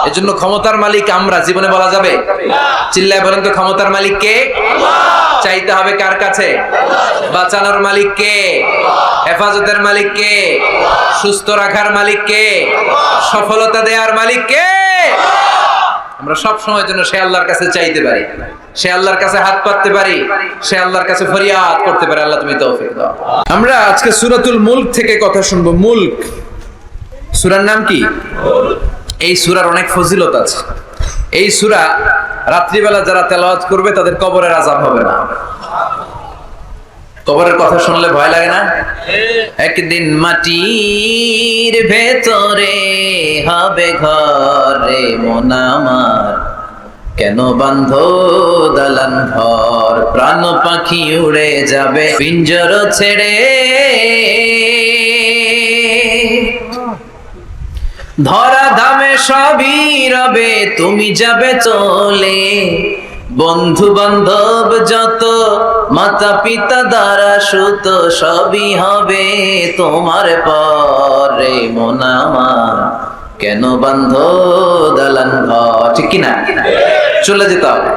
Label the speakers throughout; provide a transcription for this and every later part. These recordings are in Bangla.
Speaker 1: এজন্য ক্ষমতার মালিক আমরা, জীবনে বলা যাবে? চিল্লায় বলেন তো, ক্ষমতার মালিক কে? চাইতে হবে কার কাছে? বাঁচানোর মালিক কে? হেফাজতের মালিক কে? সুস্থ রাখার মালিক কে? সফলতা দেওয়ার মালিক কে? আমরা সব সময়ের জন্য সে আল্লাহর কাছে চাইতে পারি, সে আল্লাহর কাছে হাত পাততে পারি, সে আল্লাহর কাছে ফরিয়াদ করতে পারি, আল্লাহ তুমি তৌফিক দাও। আমরা আজকে সূরাতুল মুলক থেকে কথা শুনবো। মুলক সূরার নাম কি? এই সূরার অনেক ফজিলত আছে। এই সূরা রাত্রিবেলা যারা তেলাওয়াত করবে তাদের কবরের আযাব হবে না। কবরের কথা শুনলে ভয় লাগে না? একদিন মাটির ভেতরে হবে ঘরে মন আমার, কেন বান্ধ দালান ঘর, প্রাণ পাখি উড়ে যাবে পিঞ্জর ছেড়ে, ধরা ধামে সবই রবে তুমি যাবে চলে, বন্ধু বান্ধব যত মাতা পিতা দ্বারা সুত সবই হবে তোমার পরে মন আমার, কেন বান্ধ দালান ঘর। ঠিক কিনা? চলে যেতে হবে,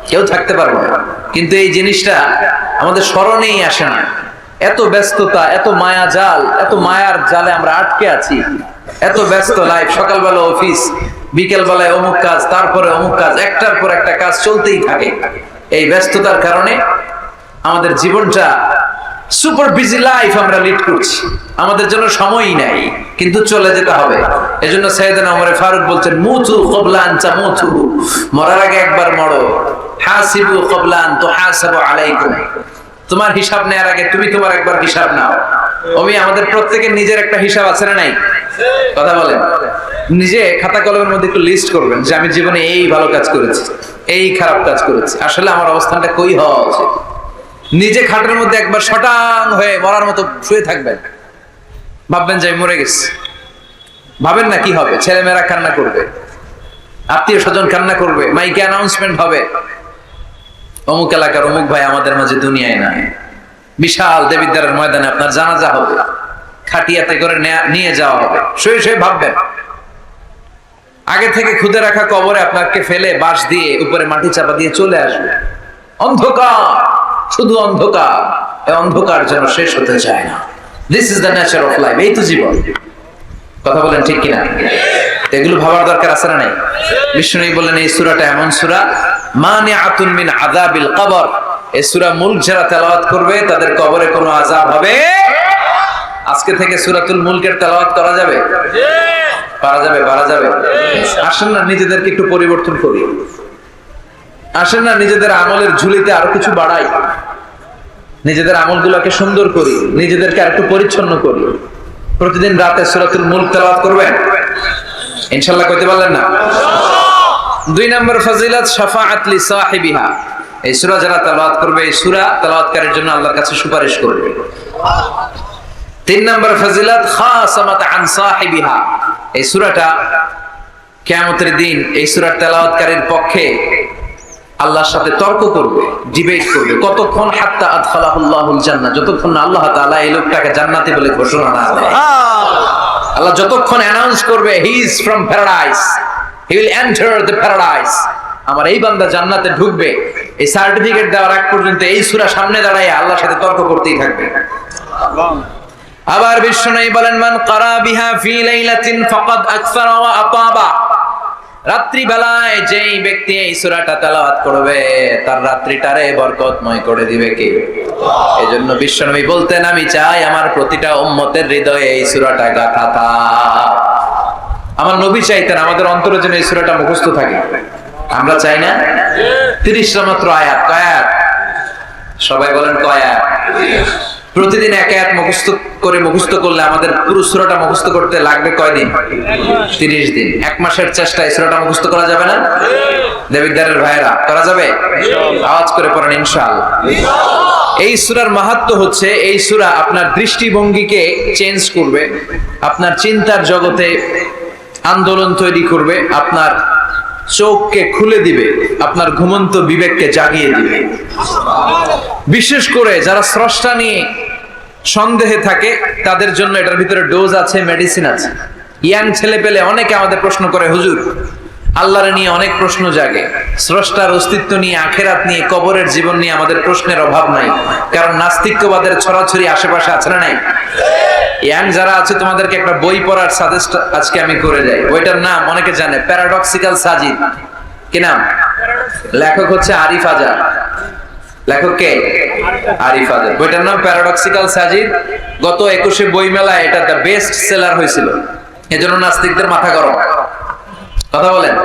Speaker 1: কেউ থাকতে পারবো না। কিন্তু এই জিনিসটা আমাদের স্মরণেই আসে না। এত ব্যস্ততা, এত মায়া জাল, এত মায়ার জালে আমরা আটকে আছি। এত ব্যস্ত লাইফ, সকালবেলা অফিস, বিকেল বেলায় অমুক কাজ, তারপরে অমুক কাজ, একটার পর একটা কাজ চলতেই থাকে। এই ব্যস্ততার কারণে আমাদের জীবনটা সুপার বিজি লাইফ আমরা লিড করছি, আমাদের জন্য সময়ই নাই, কিন্তু চলে যেতে হবে। এজন্য সাইয়েদনা ওমর ফারুক বলছেন, মুতু ক্বাবলা আন তামুতু, মরার আগে একবার মরো, হাসিবু ক্বাবলা আন তুহাসাবু আলাইকুম, তোমার হিসাব নেওয়ার আগে তুমি তোমার একবার হিসাব নাও। আমাদের প্রত্যেকের নিজের একটা হিসাব আছে না নাই? কথা বলেন। নিজে খাতা কলমের মধ্যে একটু লিস্ট করবেন যে আমি জীবনে এই ভালো কাজ করেছি, এই খারাপ কাজ করেছি, আসলে আমার অবস্থানটা কই হওয়া উচিত। নিজে খাটের মধ্যে একবার শটাং হয়ে মরার মতো শুয়ে থাকবেন, ভাববেন যে আমি মরে গেছি। ভাবেন না কি হবে? ছেলেমেয়েরা কান্না করবে, আত্মীয় স্বজন কান্না করবে, মাইকে অ্যানাউন্সমেন্ট হবে, অমুক এলাকার অমুক ভাই আমাদের মাঝে দুনিয়ায় নাই। বিশাল দেবিদ্বারের ময়দানে আপনার জানাজা হবে, খাটিয়াতে করে নিয়ে যাওয়া হবে। শুয়ে শুয়ে ভাববেন, আগে থেকে খুদে রাখা কবরে আপনাকে ফেলে বাঁশ দিয়ে উপরে মাটি চাপা দিয়ে চলে আসবে। অন্ধকার, শুধু অন্ধকার। এই অন্ধকার যেন শেষ হতে চায় না। This is the nature of life. এই তো জীবন। কথা বলেন ঠিক কিনা? এগুলো ভাবার দরকার আছে না নাই? বিষ্ণু বললেন এই সূরাটা এমন সূরা, মানিআতুন মিন আযাবিল কবর। এই সূরা মুলক যারা তেলাওয়াত করবে তাদের কবরে কোনো আযাব হবে। আজকে থেকে সূরাতুল মুলকের তেলাওয়াত করা যাবে? পারা যাবে? পারা যাবে? আসেন না নিজেদেরকে একটু পরিবর্তন করি, আসেন না নিজেদের আমলের ঝুলিতে আরো কিছু বাড়াই, নিজেদের আমলগুলোকে সুন্দর করি, নিজেদেরকে আরেকটু পরিচ্ছন্ন করি। প্রতিদিন রাতে সূরাতুল মুলক তেলাওয়াত করবেন ইনশাআল্লাহ। কইতে পারলেন না? 2 নম্বর ফজিলত, শাফাআত লি সাহিবিহা। এই সূরা যারা তেলাওয়াত করবে, এই সূরা তেলাওয়াতকারীর জন্য আল্লাহর কাছে সুপারিশ করবে। 3 নম্বর ফজিলত, খাসামাত আন সাহিবিহা। এই সূরাটা কিয়ামতের দিন এই সূরার তেলাওয়াতকারীর পক্ষে আল্লাহর সাথে তর্ক করবে, ডিবেট করবে। কতক্ষণ? হাত্তা আদখালাহুল্লাহুল জান্নাহ, যতক্ষণ না আল্লাহ তাআলা এই লোকটাকে জান্নাতি বলে ঘোষণা না দেয়। আল্লাহ যতক্ষণ অ্যানাউন্স করবে he is from paradise, he will enter the paradise, আমার এই বান্দা জান্নাতে ঢুকবে, এই সার্টিফিকেট দেওয়ার আগ পর্যন্ত এই সূরা সামনে দাঁড়ায় আল্লাহর সাথে তর্ক করতেই থাকবে। আবার বিশ্বনবী বলেন, মান ক্বারা বিহা ফি লাইলাতিন ফাকাদ আকসারা ওয়া আতাবা। রাত্রি বেলায় যেই ব্যক্তি এই সূরাটা তেলাওয়াত করবে তার রাত্রিটারে বরকতময় করে দিবে কে? এজন্য বিশ্বনবী বলতেন, আমি চাই আমার প্রতিটা উম্মতের হৃদয়ে এই সূরাটা গাঁথা থাক। আমার নবী চাইতেন আমাদের অন্তরে যেন এই সূরাটা মুখস্থ থাকে। আমরা চাই না? 30টা মাত্র আয়াত। কয় আয়াত? সবাই বলেন কয় আয়াত? প্রতিদিন এক আয়াত মুখস্থ করলে আমাদের পুরো সূরাটা মুখস্থ করতে লাগবে কয়দিন? 30 দিন। 1 মাসের চেষ্টায় সূরাটা মুখস্থ করা যাবে না? দেবিদ্বারের ভাইরা করা যাবে? আওয়াজ করে পড়েন ইনশাআল্লাহ। এই সূরার মাহাত্ম্য হচ্ছে, এই সূরা আপনার দৃষ্টিভঙ্গিকে চেঞ্জ করবে, আপনার চিন্তার জগতে আন্দোলন তৈরি করবে, আপনার চোখকে খুলে দিবে, আপনার ঘুমন্ত বিবেককে জাগিয়ে দিবে। বিশেষ করে যারা স্রষ্টা নিয়ে সন্দেহে থাকে তাদের জন্য এটার ভিতরে ডোজ আছে, মেডিসিন আছে। ইয়াং ছেলে পেলে অনেকে আমাদের প্রশ্ন করে, হুজুর আল্লাহর নিয়ে অনেক প্রশ্ন জাগে, স্রষ্টার অস্তিত্ব নিয়ে, আখেরাত নিয়ে, কবরের জীবন নিয়ে আমাদের প্রশ্নের অভাব নাই। কারণ নাস্তিক্যবাদের ছড়াছড়ি আশেপাশে আছে না নাই? ইয়াং যারা আছে তোমাদেরকে একটা বই পড়ার সাজেস্ট আজকে আমি করে যাই। বইটার নাম অনেকে জানে, প্যারাডক্সিক্যাল সাজিদ। কি নাম? লেখক হচ্ছে আরিফ আজাদ। লেখক কে? আরিফ আজাদ। বইটার নাম প্যারাডক্সিক্যাল সাজিদ। গত 21শে বই মেলায় এটা দ্য বেস্ট সেলার হয়েছিল, এজন্য নাস্তিকদের মাথা গরম। কথা বলেন।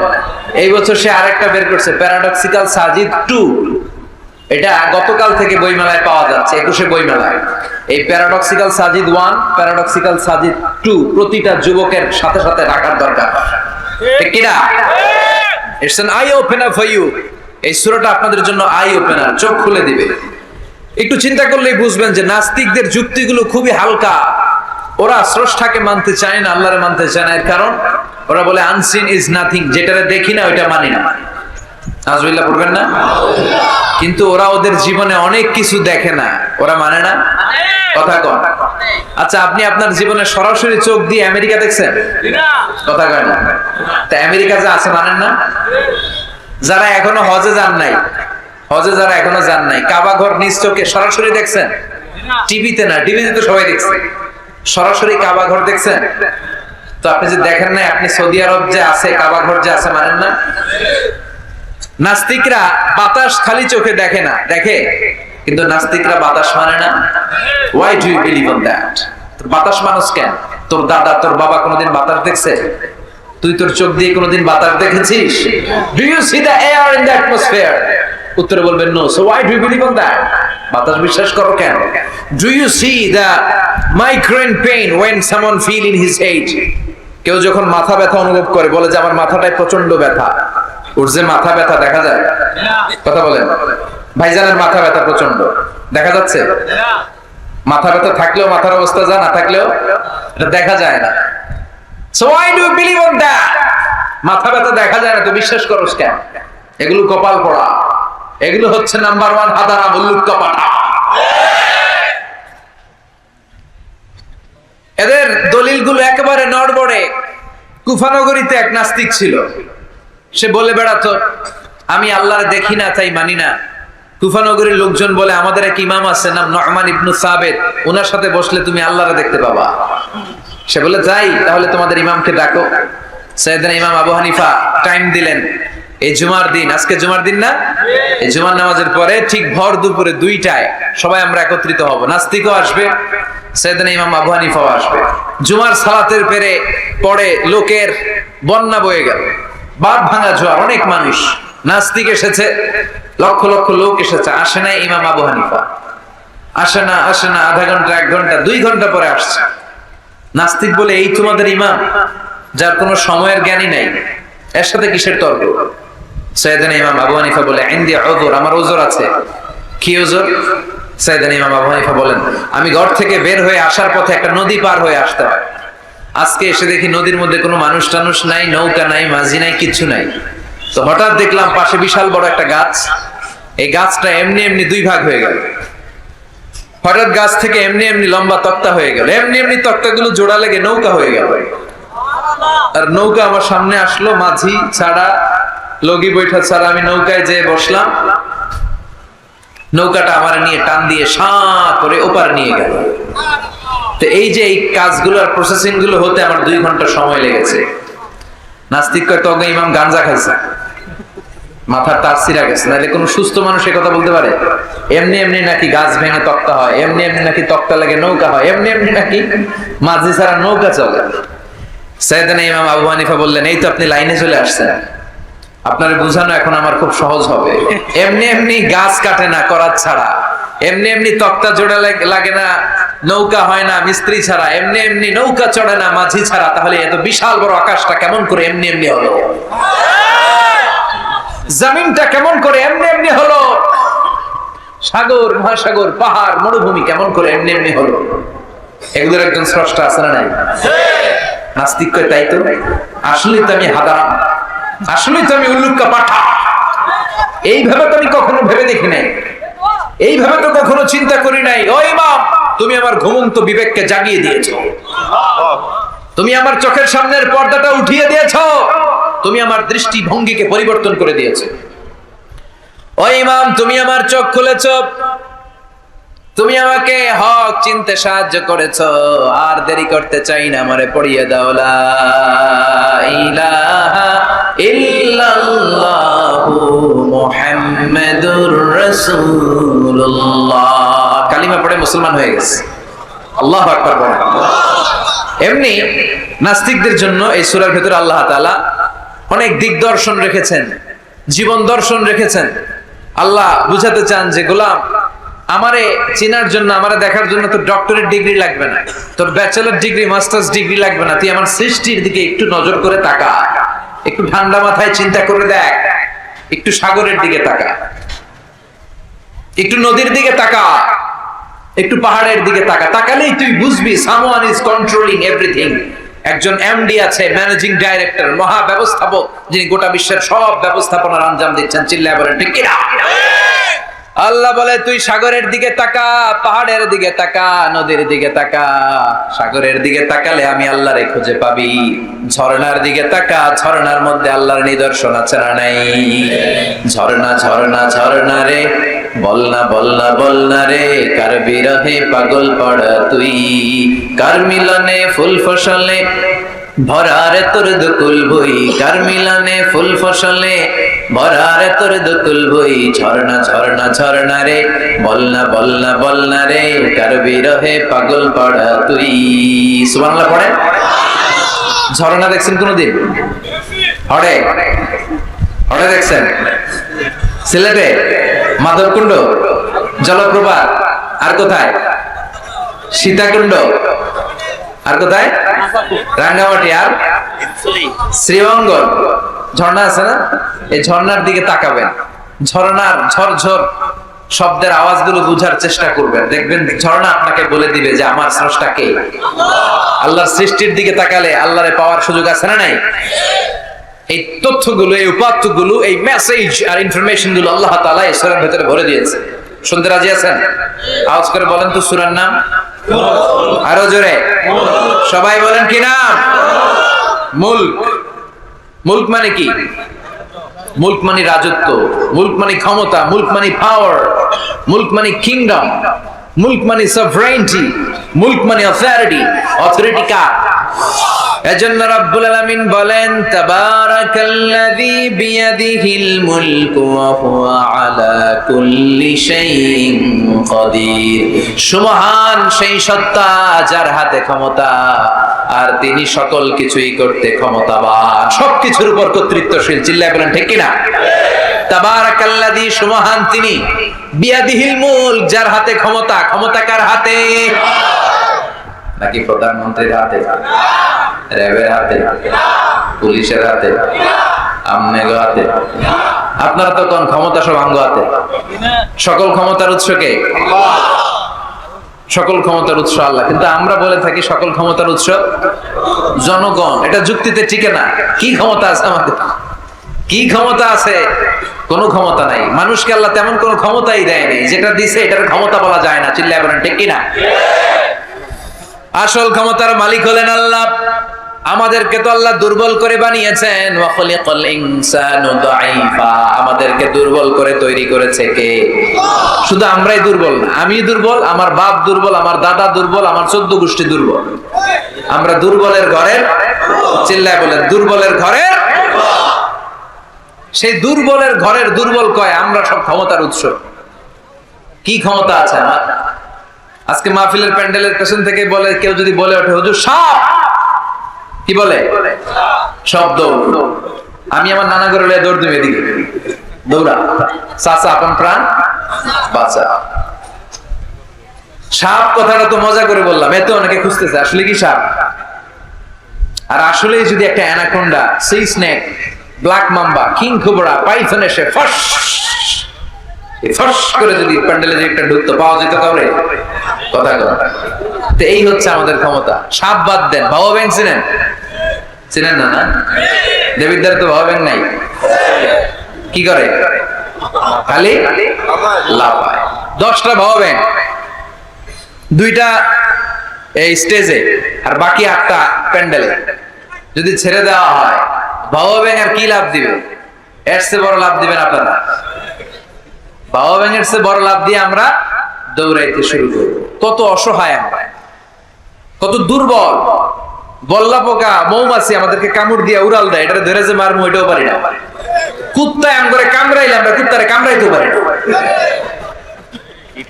Speaker 1: এই বছর সে আরেকটা বের করছে, প্যারাডক্সিক্যাল সাজিদ 2। এটা গতকাল থেকে বইমেলায় পাওয়া যাচ্ছে, 21শে বইমেলায়। এই প্যারাডক্সিক্যাল সাজিদ 1, প্যারাডক্সিক্যাল সাজিদ 2 প্রতিটা যুবকের সাথে সাথে রাখার দরকার। ঠিক কি না? It's an eye opener for you. এই সূরাটা আপনাদের জন্য আই ওপেনার, চোখ খুলে দিবে। একটু চিন্তা করলেই বুঝবেন যে নাস্তিকদের যুক্তিগুলো খুবই হালকা। ওরা স্রষ্টাকে মানতে চায় না, আল্লাহরে মানতে চায় না। এর কারণ ওরা বলে আনসিন ইজ নাথিং, যেটারে দেখি না ওইটা মানি না। নাউজুবিল্লাহ পড়বেন না? কিন্তু ওরা ওদের জীবনে অনেক কিছু দেখে না, ওরা মানে না। কথা কন। আচ্ছা, আপনি আপনার জীবনে সরাসরি চোখ দিয়ে আমেরিকা দেখছেন? কথা কয় না। তা আমেরিকা যে আছে মানেন না? যারা এখনো হজে যান নাই, হজে যারা এখনো যান নাই, কাবা ঘর নিজ চোখে সরাসরি দেখছেন? টিভিতে না, টিভিতে তো সবাই দেখছে। সরাসরি কাবা ঘর দেখছেন? তো আপনি যে দেখেন না, আপনি সৌদি আরব যে আছে, কাবা ঘর যে আছে মানেন না? নাস্তিকরা বাতাস খালি চোখে দেখে না, দেখে, কিন্তু নাস্তিকরা বাতাস মানে না। Why do you believe on that? বাতাস মানুষ কেন? তোর দাদা, তোর বাবা কোনোদিন বাতাস দেখছে? তুই তোর চোখ দিয়ে কোনোদিন বাতাস দেখেছিস? Do you see the air in the atmosphere? উত্তরে বলবেন no. So why do you believe on that? বাতাস বিশ্বাস করো কেন? Do you see the migraine pain when someone feel in his head? কেউ যখন মাথা ব্যথা অনুভব করে, বলে যে আমার মাথাটায় প্রচন্ড ব্যথা। ওর যে মাথা ব্যথা দেখা যায়? কথা বলেন। ভাইজানের মাথা ব্যথা প্রচন্ড দেখা যাচ্ছে? মাথা ব্যথা থাকলেও মাথার অবস্থা যা, না থাকলেও এটা দেখা যায় না। So why do you believe on that? মাথা ব্যথা দেখা যায় না তো বিশ্বাস করোস কেন? এগুলো কপাল পড়া, এগুলো হচ্ছে নাম্বার 1 হাদারা মুল্লুক্কা পাঠা। এদের দলিলগুলো একেবারে নড়বড়ে। কুফানগরীতে এক নাস্তিক ছিল, সে বলে বেড়াতো আমি আল্লাহর দেখি না তাই মানি না। কুফানগরীর লোকজন বলে আমাদের এক ইমাম আছে নাম নু'মান ইবনে সাবিত, ওনার সাথে বসলে তুমি আল্লাহরে দেখতে পাবা। সে বলে যাই, তাহলে তোমাদের ইমামকে ডাকো। সাইয়েদনা ইমাম আবু হানিফা টাইম দিলেন, এই জুমার দিন, আজকে জুমার দিন না, এই জুমার নামাজের পরে ঠিক ভর দুপুরে 2টায় সবাই আমরা একত্রিত হব। নাস্তিকও আসবে, সাইয়েদনা ইমাম আবু হানিফাও আসবে। জুমার সালাতের পরে লোকের বন্যা বয়ে গেল, বাঁধ ভাঙা জোয়ার, অনেক মানুষ। নাস্তিক এসেছে, লক্ষ লক্ষ লোক এসেছে, আসে না ইমাম আবু হানিফা। আসে না আধা ঘন্টা, 1 ঘন্টা, 2 ঘন্টা পরে আসছে। নাস্তিক বলে এই তোমাদের ইমাম, যার কোনো সময়ের জ্ঞানই নাই, এর সাথে কিসের তর্ক? সাইয়েদনা ইমাম আবু হানিফা বলে ইনদি উযর, আমার উযর আছে। কি উযর? সাইয়েদনা ইমাম আবু হানিফা বলেন আমি ঘর থেকে বের হয়ে আসার পথে একটা নদী পার হয়ে আসতে হয়। আজকে এসে দেখি নদীর মধ্যে কোনো মানুষ টানুষ নাই, নৌকা নাই, মাঝি নাই, কিচ্ছু নাই। তো হঠাৎ দেখলাম পাশে বিশাল বড় একটা গাছ, এই গাছটা এমনি এমনি 2 ভাগ হয়ে গেল। হঠাৎ গাছ থেকে এমনি এমনি লম্বা তক্তা হয়ে গেল, এমনি এমনি তক্তাগুলো জোড়া লেগে নৌকা হয়ে গেল। আর নৌকা আমার সামনে আসলো, মাঝি ছাড়া, লগি বৈঠা ছাড়া। আমি নৌকায় যেয়ে বসলাম, নৌকাটা আমার নিয়ে টান দিয়ে সাঁ করে ওপার নিয়ে গেল। তো এই যে এই কাজগুলো আর প্রসেসিং গুলো হতে আমার 2 ঘন্টা সময় লেগেছে। নাস্তিক কয় তবে ইমাম গাঞ্জা খাইছে, মাথার তার ছিঁড়া গেছে। নাহলে কোন সুস্থ মানুষ এ কথা বলতে পারে? এমনি এমনি নাকি গাছ ভেঙে তক্তা হয়, এমনি এমনি নাকি তক্তা লাগে নৌকা হয়, এমনি এমনি নাকি মাঝি ছাড়া নৌকা চলে। সাইয়েদনা ইমাম আবু হানিফা বললেন এই তো আপনি লাইনে চলে আসছেন, আপনার বোঝানো এখন আমার খুব সহজ হবে। এমনি এমনি গাছ কাটে না করাত ছাড়া, এমনি এমনি তক্তা জোড়া লাগে না, নৌকা হয় না মিস্ত্রি ছাড়া, এমনি এমনি নৌকা চড়ে না মাঝি ছাড়া। তাহলে এত বিশাল বড় আকাশটা কেমন করে এমনি এমনি হলো? জমিনটা কেমন করে এমনি এমনি হলো? সাগর, মহাসাগর, পাহাড়, মরুভূমি কেমন করে এমনি এমনি হলো? এগুলোর একজন স্রষ্টা আছে না নাই? নাস্তিক কয় তাই তো, আসলেই তো আমি হাদারাম, আসলেই তো আমি উল্লুক্কা পাঠা। এইভাবে তো আমি কখনো ভেবে দেখি নাই, এইভাবে তো কখনো চিন্তা করি নাই। ও ইমাম, তুমি আমার ঘুমন্ত বিবেককে জাগিয়ে দিয়েছো, তুমি আমার চোখের সামনের পর্দাটা উঠিয়ে দিয়েছো। তুমি আমার দৃষ্টিভঙ্গিকে পরিবর্তন করে দিয়েছো। ও ইমাম, তুমি আমার চোখ খুলেছো, তুমি আমাকে হক চিনতে সাহায্য করেছো। আর দেরি করতে চাই না, আমারে পড়িয়ে দাও লা ইলাহা ইল্লাল্লাহু মুহাম্মাদুর রাসূলুল্লাহ। কালিমা পড়ে মুসলমান হয়ে গেছে। আল্লাহু আকবার বলেন। এমনি নাস্তিকদের জন্য এই সূরার ভিতরে আল্লাহ তাআলা অনেক দিগদর্শন রেখেছেন, জীবন দর্শন রেখেছেন। আল্লাহ বুঝাতে চান যে গোলাম, আমারে চেনার জন্য, আমারে দেখার জন্য তোর ডক্টরেট ডিগ্রি লাগবে না, তোর ব্যাচেলর ডিগ্রি, মাস্টার্স ডিগ্রি লাগবে না। তুই আমার সৃষ্টির দিকে একটু নজর করে তাকা, একটু ঠান্ডা মাথায় চিন্তা করে দেখ, একটু সাগরের দিকে তাকা, একটু নদীর দিকে তাকা, একটু পাহাড়ের দিকে তাকা। তাকালেই তুই বুঝবি সামওয়ান ইজ কন্ট্রোলিং এভরিথিং। একজন এমডি আছে, ম্যানেজিং ডাইরেক্টর, মহা ব্যবস্থাপক, যিনি গোটা বিশ্বের সব ব্যবস্থাপনার আঞ্জাম দিচ্ছেন। চিল্লায় বলেন ঠিক কিনা? আল্লাহ বলে তুই সাগরের দিকে তাকা, পাহাড়ের দিকে তাকা, নদীর দিকে তাকা। সাগরের দিকে তাকালে আমি আল্লাহরে খুঁজে পাবি। ঝর্ণার দিকে তাকা, ঝর্ণার মধ্যে আল্লাহর নিদর্শন আছে না নাই? ঝর্ণা ঝর্ণা ঝর্ণা রে, বলনা বলনা বলনা রে, কার বিরহে পাগল পড়া তুই, কার মিলনে ফুল ফসলে ভরারে তোর দুকুল বই, কার মিলনে ফুল ফসলে ভরারে তোর দুকুল বই। ঝর্ণা ঝর্ণা ঝর্ণা রে, বলনা বলনা বলনা রে, কার বিরহে পাগল পড়া তুই। সুবহানাল্লাহ পড়ে। ঝর্ণা দেখছেন কোনদিন? হড়ে হড়ে দেখছেন? সিলেটে মাধবকুণ্ড জলপ্রপাত, আর কোথায়? সীতাকুণ্ড, আর কোথায়? রাঙ্গামাটি, আর শ্রীমঙ্গল। ঝর্ণা আছে না? এই ঝর্ণার দিকে তাকাবেন, ঝর্ণার ঝরঝর শব্দের আওয়াজগুলো বুঝার চেষ্টা করবেন। দেখবেন ঝর্ণা আপনাকে বলে দিবে যে আমার স্রষ্টা কে। আল্লাহর সৃষ্টির দিকে তাকালে আল্লাহরে পাওয়ার সুযোগ আছে না নাই? এই তথ্যগুলো, এই উপাত্তগুলো, এই মেসেজ আর ইনফরমেশন গুলো আল্লাহ তাআলা এই সূরার ভিতরে ভরে দিয়েছে। শুনতে রাজি আছেন? আওয়াজ করে বলেন তো সূরার নাম। আরো জোরে সবাই বলেন কি নাম? মুলক। মুলক মানে কি? মুলক মানে রাজত্ব, মুলক মানে ক্ষমতা, মুলক মানে পাওয়ার, মুলক মানে কিংডম, মুলক মানে সভরেনিটি, মুলক মানে অথরিটি। অথরিটি কার? এজন্য রব্বুল আলামিন বলেন তাবারাকাল্লাযী বিয়াদিহিল মুলকু ওয়া হুয়া আলা কুল্লি শাইইন কাদির। সুমহান সেই সত্তা যার হাতে ক্ষমতা, আর তিনি সকল কিছুই করতে ক্ষমতাবান, সবকিছুর উপর কর্তৃত্বশীল। চিল্লায় বলেন ঠিক কিনা? তাবারাকাল্লাযী, সুমহান তিনি, বিয়াদিহিল মুলক, যার হাতে ক্ষমতা। ক্ষমতা কার হাতে? নাকি প্রধানমন্ত্রীর হাতে, র্যাবের হাতে, পুলিশের হাতে, আমনেগো হাতে? আপনারা তো কোন ক্ষমতা সব আঙ্গ হাতে। সকল ক্ষমতার উৎস কে? সকল ক্ষমতার উৎস আল্লাহ। কিন্তু আমরা বলে থাকি সকল ক্ষমতার উৎস জনগণ। এটা যুক্তিতে টিকে না। কি ক্ষমতা আছে আমাদের? কি ক্ষমতা আছে? কোনো ক্ষমতা নাই। মানুষকে আল্লাহ তেমন কোনো ক্ষমতাই দেয়নি। যেটা দিছে এটার ক্ষমতা বলা যায় না। চিল্লায় বলেন ঠিক কিনা? আসল ক্ষমতার মালিক হলেন আল্লাহ। আমাদেরকে তো আল্লাহ দুর্বল করে বানিয়েছেন। ওয়া খালাকাল ইনসানু দাঈফা, আমাদেরকে দুর্বল করে তৈরি করেছে কে? শুধু আমরাই দুর্বল না, আমি দুর্বল, আমার বাপ দুর্বল, আমার দাদা দুর্বল, আমার 14 গোষ্ঠী দুর্বল। আমরা দুর্বলের ঘরের, চিল্লায় বলেন দুর্বলের ঘরের। সেই দুর্বলের ঘরের দুর্বল কয় আমরা সব ক্ষমতার উৎস। কি ক্ষমতা আছে আমার? আজকে মাহফিলের প্যান্ডেলের পেছন থেকে বলে, কেউ যদি বলে ওঠে হুজুর সাপ, কি বলে? শব্দ। আমি আমার নানা ঘরে দৌড় দিবে, এদিকে দৌড়া, চাচা আপন প্রাণ বাঁচা। সাপ কথাটা তো মজা করে বললাম, এতে অনেকে খুঁজতেছে আসলে কি সাপ। আর আসলে যদি একটা anaconda, C snake, black mamba, king cobra, Python এসে ফস করে যদি প্যান্ডেলে যে একটা ঢুকতো, পাওয়া যেত কাউরে? কথা কথা। তো এই হচ্ছে আমাদের ক্ষমতা। সাপ বাদ দেন, ভাবা ব্যাংক চিনেন? চিনেন না? না, দেবিদ্দার তো ভাবা ব্যাংক নাই। কি করে? খালি লাফায়। 10টা ভাবা ব্যাংক, 2টা এই স্টেজে, আর বাকি 8টা প্যান্ডেলে। যদি ছেড়ে দেওয়া হয় বাবা ব্যাঙ আর কি লাভ দিবে? এর চেয়ে বড় লাভ দিবেন আপনারা? বাবা ব্যাঙের চেয়ে বড় লাভ দিয়ে আমরা দৌড়াইতে শুরু করব। কত অসহায় আমরা, কত দুর্বল। বল্লা পোকা মৌমাছি আমাদেরকে কামড় দিয়ে উড়াল দেয়, এটা ধরে যে মারবো এটাও পারি না। কুত্তায় আম করে কামড়াইলে আমরা কুত্তারে কামড়াইতে পারি না।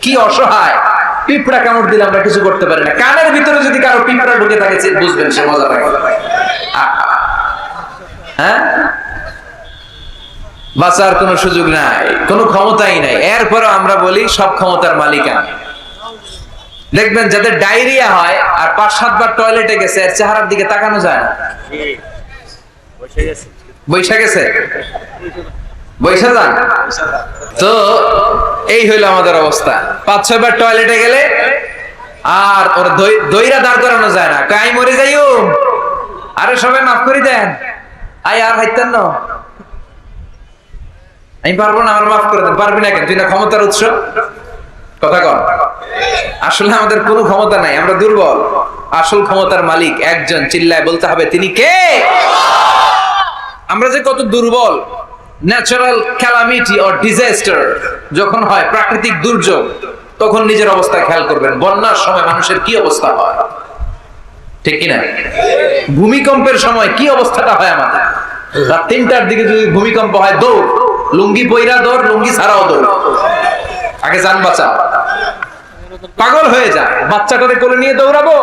Speaker 1: কি অসহায়। পিঁপড়া কামড় দিলে আমরা কিছু করতে পারি না। কানের ভিতরে যদি কারো পিঁপড়া ঢুকে থাকে বুঝবেন সে মজা পায়। হ্যাঁ, বাঁচার কোনো সুযোগ নাই, কোনো ক্ষমতাই নাই। এরপরও আমরা বলি সব ক্ষমতার মালিক আমি। দেখবেন যাদের ডায়রিয়া হয় আর 5-7 বার টয়লেটে গেছে, এর চেহারার দিকে তাকানো যায় না। বৈশা গেছে, বৈশা যান। তো এই হইলো আমাদের অবস্থা। 5-6 বার টয়লেটে গেলে আর ওর দইরা দাঁড় করানো যায় না। কাই মরে যাইও, আরে সবাই মাফ করে দেন, আই আর হাইতেন না, আমি পারবো না, আমার মাফ করে দেন। পারবি না কেন? তুই না ক্ষমতার উৎস। কথা কর। আসলে আমাদের কোনো ক্ষমতা নাই, আমরা দুর্বল। আসল ক্ষমতার মালিক একজন, চিল্লায় বলতে হবে তিনি কে। আমরা যে কত দুর্বল। ন্যাচারাল ক্যালামিটি অর ডিজাস্টার যখন হয়, প্রাকৃতিক দুর্যোগ, তখন নিজের অবস্থা খেয়াল করবেন। বন্যার সময় মানুষের কি অবস্থা হয়, ঠিক কিনা? ভূমিকম্পের সময় কি অবস্থাটা হয় আমাদের। রাত 3টার দিকে যদি ভূমিকম্প হয়, দৌড়, লুঙ্গি পইরা দৌড়, লুঙ্গি ছাড়াও দৌড়, আগে যান বাঁচা। পাগল হয়ে যায়। বাচ্চাটাকে কোলে নিয়ে দৌড়াবো,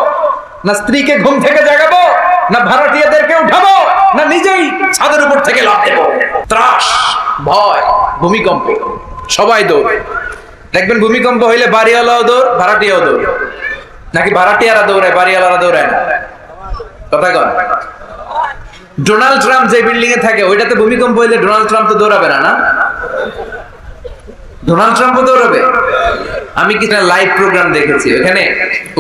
Speaker 1: না স্ত্রীকে ঘুম থেকে জাগাবো, না ভাড়াটিয়াদেরকে উঠাবো, না নিজেই ছাদের উপর থেকে লাফ দেবো। ত্রাস, ভয়, ভূমিকম্প, সবাই দৌড়। দেখবেন ভূমিকম্প হইলে বাড়িওয়ালাও দৌড়, ভাড়াটিয়াও দৌড়। নাকি ভাড়াটিয়ারা দৌড়ায়, বাড়িওয়ালারা দৌড়ায় না? কথা কন। ডোনাল্ড ট্রাম্প যে বিল্ডিং এ থাকে, ওইটাতে ভূমিকম্প হইলে ডোনাল্ড ট্রাম্প তো দৌড়াবে না? না, ডোনাল্ড ট্রাম্প দৌড়াবে। আমি কিছু লাইভ প্রোগ্রাম দেখেছি, ওখানে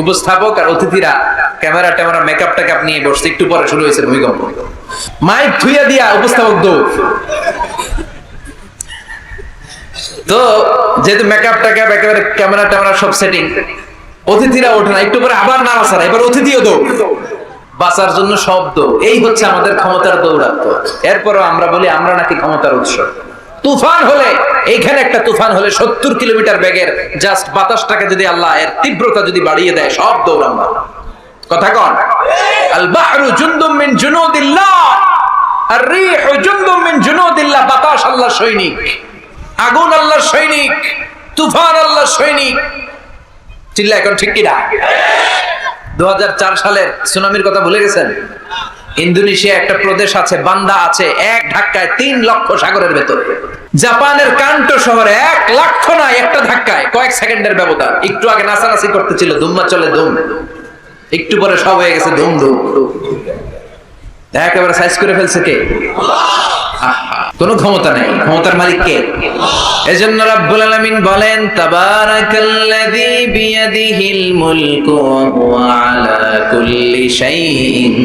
Speaker 1: উপস্থাপক আর অতিথিরা ক্যামেরা ট্যামেরা মেকআপ টেকআপ নিয়ে বসছে। একটু পরে শুরু হয়েছে ভূমিকম্প, মাইক থুইয়া দিয়া উপস্থাপক দৌড়। তো যেহেতু মেকআপ টেকআপ একেবারে ক্যামেরা ট্যামেরা সব সেটিং, অতিথিরা ওঠে না। একটু পরে আবার নাড়াচাড়া, এবার অতিথিও দৌড়। বাঁচার জন্য শব্দ। এই হচ্ছে আমাদের ক্ষমতার দৌরাত্ম। এরপরও আমরা বলি আমরা নাকি ক্ষমতার উৎস। তুফান হলে, এইখানে একটা তুফান হলে 70 কিলোমিটার বেগের জাস্ট বাতাসটাকে যদি আল্লাহ এর তীব্রতা যদি বাড়িয়ে দেয়, সব দৌড়ানো। কথা কন। আল বাহরু জুনদুম মিন জুনুদিল্লাহ, আর রিহু জুনদুম মিন জুনুদিল্লাহ। বাতাস আল্লাহর সৈনিক, আগুন আল্লাহর সৈনিক, তুফান আল্লাহর সৈনিক। চিল্লা এখন ঠিক কিনা? 2004 সালের সুনামির কথা ভুলে গেছেন? ইন্দোনেশিয়া একটা প্রদেশ আছে, বান্দা আছে, এক ধাক্কায় 3 লক্ষ সাগরের ভেতর। জাপানের কান্টো শহরে 1 লক্ষ নয়, একটা ধাক্কায় কয়েক সেকেন্ডের ব্যবধান। একটু আগে নাচানাচি করতেছিল, ধুম্মা চলে ধুম, একটু পরে সব হয়ে গেছে ধুম ধুম। একেবারে সাইজ করে ফেলছে কে? কোনো ক্ষমতা নাই, ক্ষমতার মালিক কে? এজন্য রাব্বুল আলামিন বলেন, তাবারাকাল্লাযী বিয়াদিহিল মুলকু ওয়া হুয়া আলা কুল্লি শাইইন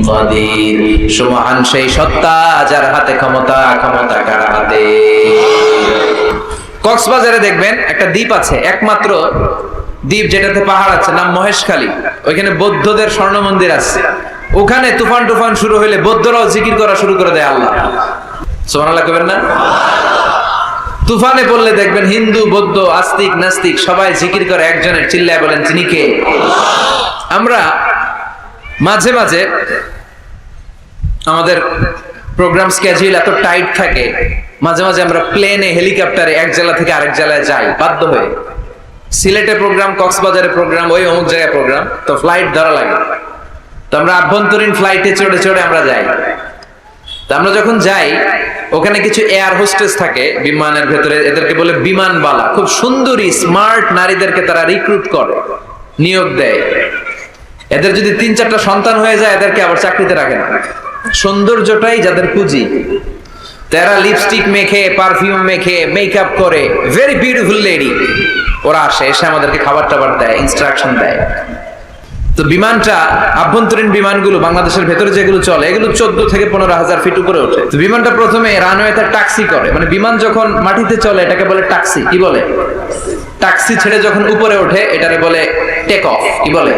Speaker 1: কাদির। সুবহান সেই সত্তা যার হাতে ক্ষমতা, ক্ষমতা কার হাতে? কক্সবাজারে দেখবেন একটা দ্বীপ আছে, একমাত্র দ্বীপ যেটাতে পাহাড় আছে, নাম মহেশখালী। ওইখানে বৌদ্ধদের স্বর্ণ মন্দির আছে। ওখানে তুফান টুফান শুরু হইলে বৌদ্ধরাও জিকির করা শুরু করে দেয় আল্লাহ। সুবহানাল্লাহ কইবেন না? তুফানে পড়লে দেখবেন হিন্দু, বৌদ্ধ, আস্তিক, নাস্তিক সবাই জিকির করে একজনের, চিল্লায় বলেন তিনি কে? আমরা মাঝে মাঝে আমাদের প্রোগ্রাম স্কেডিউল এত টাইট থাকে, মাঝে মাঝে আমরা প্লেনে, হেলিকপ্টারে এক জেলা থেকে আরেক জেলায় যাই বাধ্য হয়ে। সিলেটে প্রোগ্রাম, কক্সবাজারে প্রোগ্রাম, ওই অমুক জায়গায় প্রোগ্রাম, তো ফ্লাইট ধরা লাগে। তো আমরা আভ্যন্তরীণ ফ্লাইটে চড়ে চড়ে আমরা যাই। তো আমরা যখন যাই, ওখানে কিছু এয়ার হোস্টেস থাকে বিমানের ভেতরে, এদেরকে বলে বিমানবালা। খুব সুন্দরী স্মার্ট নারীদেরকে তারা রিক্রুট করে, নিয়োগ দেয়। এদের যদি 3-4টা সন্তান হয়ে যায়, এদেরকে আবার চাকরিতে রাখে না। সৌন্দর্যটাই যাদের পুঁজি। তারা লিপস্টিক মেখে, পারফিউম মেখে, মেকআপ করে, ভেরি বিউটিফুল লেডি। ওরা আসে, এসে আমাদেরকে খাবার টাবার দেয়, ইনস্ট্রাকশন দেয়। তো বিমানটা, আভ্যন্তরীণ বিমানগুলো বাংলাদেশের ভেতরে যেগুলো চলে, এগুলো 14 থেকে 15,000 ফিট উপরে ওঠে। তো বিমানটা প্রথমে রানওয়েতে ট্যাক্সি করে, মানে বিমান যখন মাটিতে চলে এটাকে বলে ট্যাক্সি। কি বলে? ট্যাক্সি ছেড়ে যখন উপরে ওঠে এটারে বলে টেক অফ। কি বলে?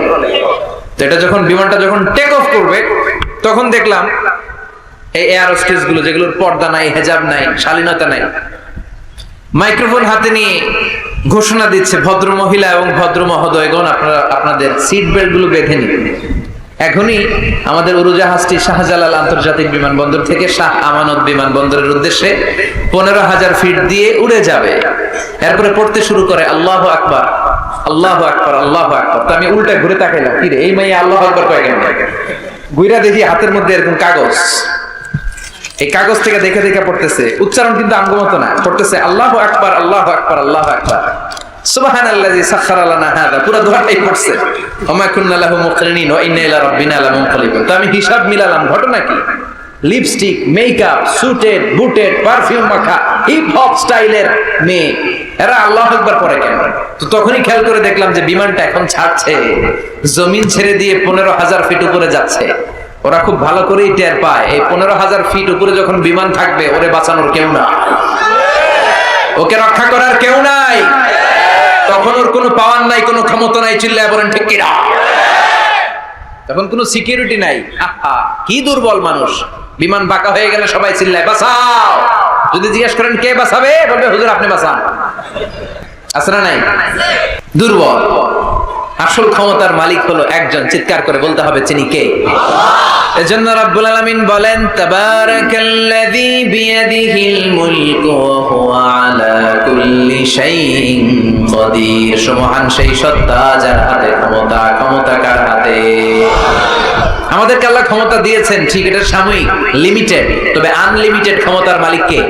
Speaker 1: তো এটা যখন বিমানটা যখন টেক অফ করবে, তখন দেখলাম এই এয়ার হোস্টেস গুলো যেগুলোর পর্দা নাই, হেজাব নাই, শালীনতা নাই, মাইক্রোফোন হাতে নিয়ে ঘোষণা দিচ্ছে, ভদ্র মহিলা এবং ভদ্র মহোদয়গণ, আপনারা আপনাদের সিট বেল্ট গুলো বেঁধে নিন। এখনই আমাদের উড়োজাহাজটি শাহজালাল আন্তর্জাতিক বিমানবন্দর থেকে শাহ আমানত বিমানবন্দরের উদ্দেশ্যে 15,000 ফিট দিয়ে উড়ে যাবে। এরপরে পড়তে শুরু করে আল্লাহু আকবার, আল্লাহু আকবার, আল্লাহু আকবার। তো আমি উল্টা ঘুরে তাকাইলাম, কি রে এই মাইয়া আল্লাহু আকবার কয় কেন? ঘুরা দেখি হাতের মধ্যে এরকম কাগজ, এই কাগজ থেকে দেখে দেখে পড়তেছে, উচ্চারণ কিন্তু আঙ্গুমতো না, পড়তেছে আল্লাহু আকবার, আল্লাহু আকবার, আল্লাহু আকবার, সুবহানাল্লাযী সাখখারা লানা হাযা, পুরো দোয়াটাই পড়ছে, ওমা কুন্না লাহু মুকরিনিন ওয়া ইন্না ইলা রাব্বিনা লামুনকালিবুন। তো আমি হিসাব মিলালাম, ঘটনা কি? লিপস্টিক, মেকআপ, সুটেড, বুটেড, পারফিউম মাখা, হিপ হপ স্টাইলের মেয়ে, এরা আল্লাহু আকবার পড়ে কেন? তো তখনই খেয়াল করে দেখলাম যে বিমানটা এখন ছাড়ছে, জমিন ছেড়ে দিয়ে 15,000 ফিট উপরে যাচ্ছে। ওরা খুব ভালো করেই টের পায়, এই 15,000 ফিট উপরে যখন বিমান থাকবে, ওরে বাঁচানোর কেউ না, ওকে রক্ষা করার কেউ নাই, তখন ওর কোনো পাওয়ার নাই, কোনো ক্ষমতা নাই, চিল্লায় বলেন ঠিক কিনা? তখন কোনো সিকিউরিটি নাই। আহা, কি দুর্বল মানুষ! বিমান বাঁকা হয়ে গেলে সবাই চিল্লায় বাঁচাও। যদি জিজ্ঞেস করেন কে বাঁচাবে, বলবে হুজুর আপনি বাঁচান। আছে না নাই? দুর্বল। আসল ক্ষমতার মালিক হলো একজন, চিৎকার করে বলতে হবে তিনি কে? এজন্য রাব্বুল আলামিন বলেন তাবারাকাল্লাযী বিয়াদিহিল মুলকু ওয়া হুয়া আলা কুল্লি শাইইন কাদির। সুবহান সেই সত্তা যার হাতে ক্ষমতা, ক্ষমতা কার হাতে? আমাদেরকে আল্লাহ ক্ষমতা দিয়েছেন, ঠিক, এটা সাময়িক, লিমিটেড, তবে আনলিমিটেড ক্ষমতার মালিক কে?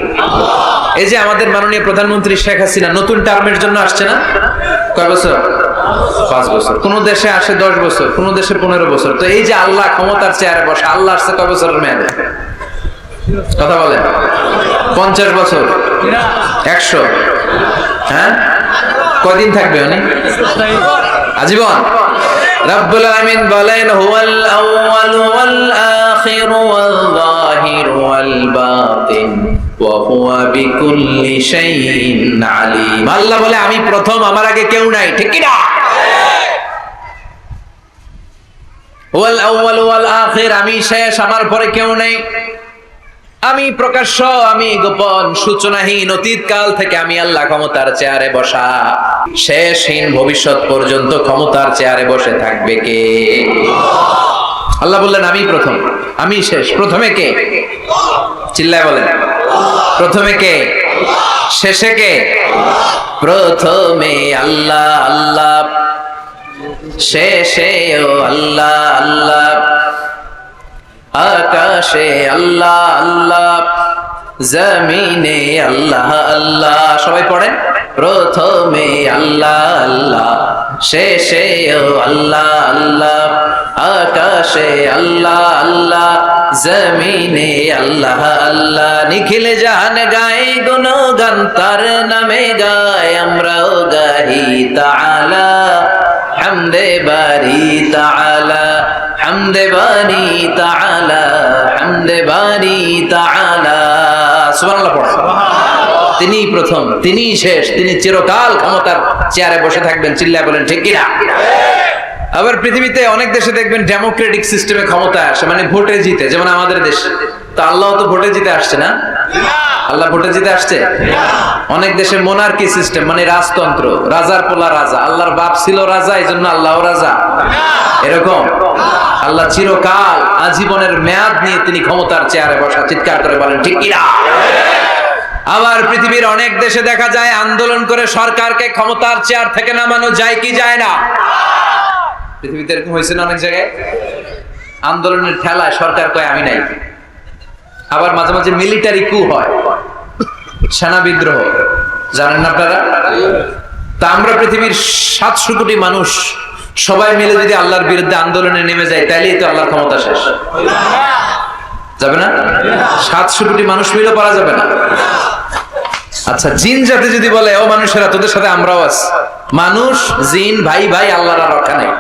Speaker 1: এই যে আমাদের মাননীয় প্রধানমন্ত্রী শেখ হাসিনা নতুন টার্মের জন্য আসছে না? কয় বছর? 5 বছর। কোন দেশে আসে 10 বছর, কোন দেশে 15 বছর। তো এই যে আল্লাহ ক্ষমতার চেয়ারে বসে, আল্লাহ আসছে কয় বছরের মেয়াদে? কথা বলেন। 50 বছর, 100, হ্যাঁ? কয়দিন থাকবে উনি? আজীবন। রব্বুল আলামিন বলেন হুয়াল আউয়ালু ওয়াল আখিরু ওয়াল যাহিরু ওয়াল বাতিন ওয়া হুয়া বিকুল্লি শাইইন আলীম। আল্লাহ বলে আমি প্রথম, আমার আগে কেউ নাই, ঠিক কি না? হুয়াল আউয়ালু ওয়াল আখির, আমি শেষ, আমার পরে কেউ নেই। আমি প্রকাশ্য, আমি গোপন, সূচনাহীন, অতীতকাল থেকে আমি আল্লাহ ক্ষমতার চেয়ারে বসা। শেষহীন ভবিষ্যৎ পর্যন্ত ক্ষমতার চেয়ারে বসে থাকবে কে? আল্লাহ বললেন আমি প্রথম, আমি শেষ। প্রথমে কে? চিল্লায় বলেন, প্রথমে কে? শেষে কে? প্রথমে আল্লাহ আল্লাহ, শেষেও আল্লাহ আল্লাহ, আকাশে আল্লাহ আল্লাহ, জমিনে আল্লাহ আল্লাহ। সবাই পড়েন, প্রথমে আল্লাহ আল্লাহ, শেষেও আল্লাহ আল্লাহ, আকাশে আল্লাহ আল্লাহ, জমিনে আল্লাহ আল্লাহ। নিখিল জাহান গায় গুণগান, তার নামে গায় আমরাও গাহি তাআলা, হামদে বারি তাআলা, হামদে বারি তাআলা, হামদে বারি তাআলা। সুবহানাল্লাহ পড়েন। তিনি প্রথম, তিনি শেষ, তিনি চিরকাল ক্ষমতার চেয়ারে বসে থাকবেন, চিল্লায় বলেন ঠিক কিনা? আবার পৃথিবীতে অনেক দেশে দেখবেন ডেমোক্রেটিক সিস্টেমে ক্ষমতা আসে, মানে ভোটে জিতে, যেমন আমাদের দেশে। তো আল্লাহ তো ভোটে জিতে আসছে না? আল্লাহ ভোটে জিতে আসছে? অনেক দেশে মোনার্কি সিস্টেম, মানে রাজতন্ত্র, রাজার পোলা রাজা, আল্লাহর বাপ ছিল রাজা, এই জন্য আল্লাহ রাজা, এরকম। আল্লাহ চিরকাল, আজীবনের মেয়াদ নিয়ে তিনি ক্ষমতার চেয়ারে বসা, চিৎকার করে বলেন ঠিক কিনা? আবার পৃথিবীর অনেক দেশে দেখা যায় আন্দোলন করে সরকারকে ক্ষমতার চেয়ার থেকে নামানো যায় কি যায় না? পৃথিবীতে এরকম হয়েছে না অনেক জায়গায়? আন্দোলনের ঠেলায় সরকার কয় আমি নাই। আবার মাঝে মাঝে মিলিটারি কু হয়, সেনা বিদ্রোহ, জানেন না আপনারা? তা আমরা পৃথিবীর 700 কোটি মানুষ সবাই মিলে যদি আল্লাহর বিরুদ্ধে আন্দোলনে নেমে যায়, তাহলেই তো আল্লাহর ক্ষমতা শেষ যাবে না? 700 কোটি মানুষ মিলে পারা যাবে না। আচ্ছা, জিন জাতি যদি বলে ও মানুষেরা তোদের সাথে আমরাও আছি, মানুষ জিন ভাই ভাই, আল্লাহর আর রক্ষা নেই,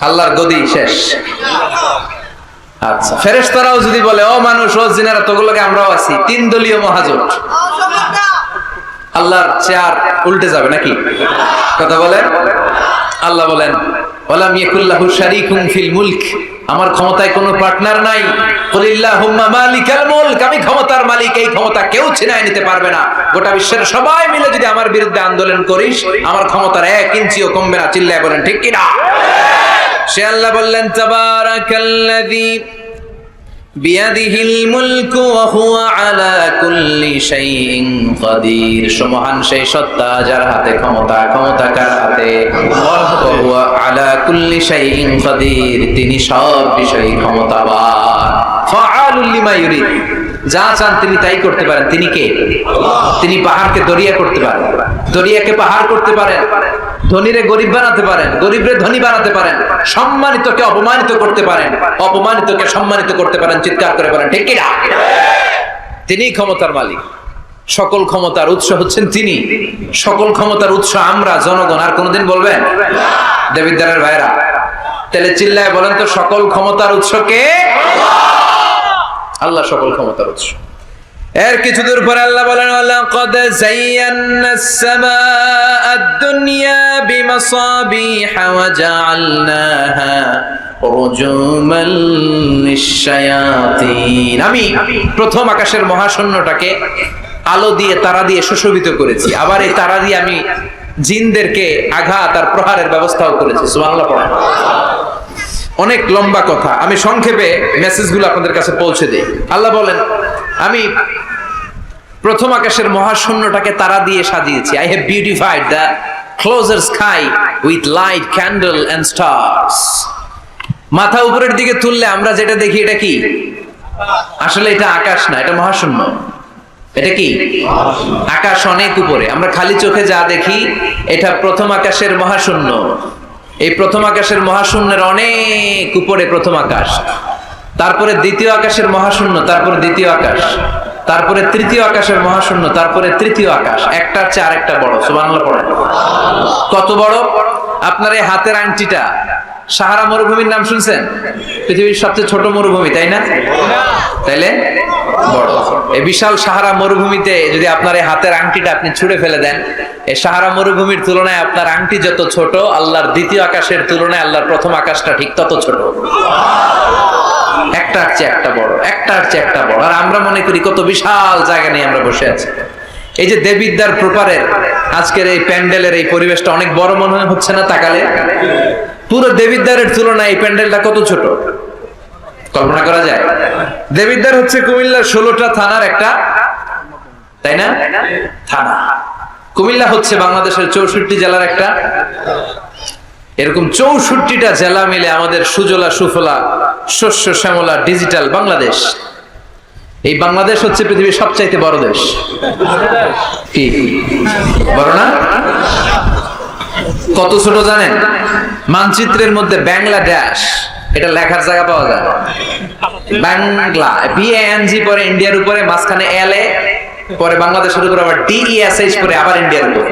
Speaker 1: আল্লাহর গদি শেষ। আচ্ছা, ফেরেশতারাও যদি বলে ও মানুষ ও জিনেরা তোগুলোকে আমরাও আছি, 3 দলীয় মহাজোট, আল্লাহর চেয়ার উল্টে যাবে নাকি? কথা বলেন। আল্লাহ বলেন ওয়ালাম ইয়াকুল্লাহু শারীকুন ফিল মুলক আমার ক্ষমতায় কোনো পার্টনার নাই। কুলিল্লাহুম্মা মালিকাল মুলক, আমি ক্ষমতার মালিক, এই ক্ষমতা কেউ ছিনায় নিতে পারবে না। গোটা বিশ্বের সবাই মিলে যদি আমার বিরুদ্ধে আন্দোলন করিস, আমার ক্ষমতার 1 ইঞ্চিও কমবে না। চিল্লায় বলেন ঠিক কি না? সে আল্লাহ বললেন তাবারাকাল্লাযী বিয়াদিহিল মুলকু ওয়া হুয়া আলা কুল্লি শাইইন কাদির। সুবহান সেই সত্তা যার হাতে ক্ষমতা, ক্ষমতা কার হাতে? ওয়া হুয়া আলা কুল্লি শাইইন কাদির, তিনি সব বিষয়ে ক্ষমতাবান। ফাআলুল লিমা ইউরিদ, যা চান তিনি তাই করতে পারেন। তিনি কে? তিনি পাহাড়কে দরিয়া করতে পারেন, দরিয়াকে পাহাড় করতে পারেন, ধনীরে গরিব বানাতে পারেন, গরিবরে ধনী বানাতে পারেন, সম্মানিতকে অপমানিত করতে পারেন, অপমানিতকে সম্মানিত করতে পারেন। চিৎকার করে বলেন ঠিক কি না? তিনিই ক্ষমতার মালিক। সকল ক্ষমতার উৎস হচ্ছেন তিনি, সকল ক্ষমতার উৎস আমরা জনগণ। আর কোনদিন বলবেন? দেবিদ্বারের ভাইরা তাহলে চিল্লায় বলেন তো, সকল ক্ষমতার উৎস কে? আল্লাহ সকল ক্ষমতার উৎস। এর কিছু দূর পরে আল্লাহ বলেন লাকাদ যায়্যানাস সামাআদ দুনিয়া বিমাসাবিহা ওয়া জাআলনাহা রুজুমান লিশ-শায়াতিন। আমি প্রথম আকাশের মহাশূন্যটাকে আলো দিয়ে, তারা দিয়ে সুশোভিত করেছি। আবার এই তারা দিয়ে আমি জিনদেরকে আঘাত আর প্রহারের ব্যবস্থাও করেছি। সুবহানাল্লাহ পড়েন। অনেক লম্বা কথা, আমি সংক্ষেপে মেসেজগুলো আপনাদের কাছে পৌঁছে দিই। আল্লাহ বলেন আমি প্রথম আকাশের মহাশূন্যটাকে তারা দিয়ে সাজিয়েছি। I have beautified the closer sky with light, candle and stars. মাথা উপরের দিকে তুললে আমরা যেটা দেখি এটা কি? আসলে এটা আকাশ না, এটা মহাশূন্য। এটা কি? আকাশ অনেক উপরে। আমরা খালি চোখে যা দেখি এটা প্রথম আকাশের মহাশূন্য। এই প্রথম আকাশের মহাশূন্যের অনেক উপরে প্রথম আকাশ, তারপরে দ্বিতীয় আকাশের মহাশূন্য, তারপরে দ্বিতীয় আকাশ, তারপরে তৃতীয় আকাশের মহাশূন্য, তারপরে তৃতীয় আকাশ। একটার চেয়ে আরেকটা বড়। সুবহানাল্লাহ পড়েন। কত বড়? আপনার এই হাতের আংটিটা, সাহারা মরুভূমির নাম শুনছেন? পৃথিবীর সবচেয়ে ছোট মরুভূমি, তাই না? তাইলে বড়। এই বিশাল সাহারা মরুভূমিতে যদি আপনার এই হাতের আংটিটা আপনি ছুঁড়ে ফেলে দেন, এই সাহারা মরুভূমির তুলনায় আপনার আংটি যত ছোট, আল্লাহর দ্বিতীয় আকাশের তুলনায় আল্লাহর প্রথম আকাশটা ঠিক তত ছোট। একটার চেয়ে একটা বড়, একটার চেয়ে একটা বড়। আর আমরা মনে করি কত বিশাল জায়গা নিয়ে আমরা বসে আছি। এই যে দেবিদ্বার প্রপারের আজকের এই প্যান্ডেলের এই পরিবেশটা অনেক বড় মনে হচ্ছে না তাকালে? পুরো দেবিদ্বারের তুলনায় এই প্যান্ডেলটা কত ছোট, কল্পনা করা যায়? দেবিদ্বার হচ্ছে কুমিল্লার 16টা থানার একটা, তাই না? থানা। কুমিল্লা হচ্ছে বাংলাদেশের 64 জেলার একটা। এরকম 64টা জেলা মিলে আমাদের সুজলা সুফলা শস্য শ্যামলা ডিজিটাল বাংলাদেশ। এই বাংলাদেশ হচ্ছে পৃথিবীর সবচাইতে বড় দেশ। কি বড় না? কত ছোট জানেন? মানচিত্রের মধ্যে বাংলাদেশ এটা লেখার জায়গা পাওয়া যায়। বাংলা BANG পরে ইন্ডিয়ার উপরে, মাঝখানে LA, পরে বাংলাদেশের উপরে আবার DESH পরে আবার ইন্ডিয়ার উপরে।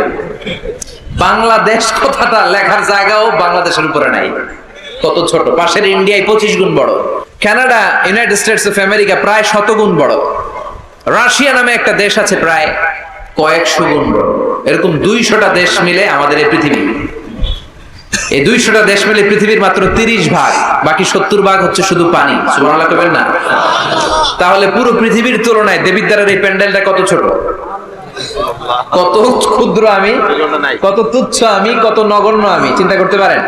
Speaker 1: বাংলাদেশ কথাটা লেখার জায়গাও বাংলাদেশের উপরে নাই। কত ছোট! পাশের ইন্ডিয়ায় 25 গুণ বড়, Canada, United states of America প্রায় 100 গুণ বড়, রাশিয়া নামে একটা দেশ আছে প্রায় কয়েকশো গুণ বড়। এরকম 200টা দেশ মিলে আমাদের এই পৃথিবী। এই 200টা দেশ মিলে পৃথিবীর মাত্র 30 ভাগ, বাকি 70 ভাগ হচ্ছে শুধু পানি। সুবহানাল্লাহ কবেন না? তাহলে পুরো পৃথিবীর তুলনায় দেবিদ্বারের এই প্যান্ডেলটা কত ছোট, কত ক্ষুদ্র আমি, কত তুচ্ছ আমি, কত নগণ্য আমি, চিন্তা করতে পারেন?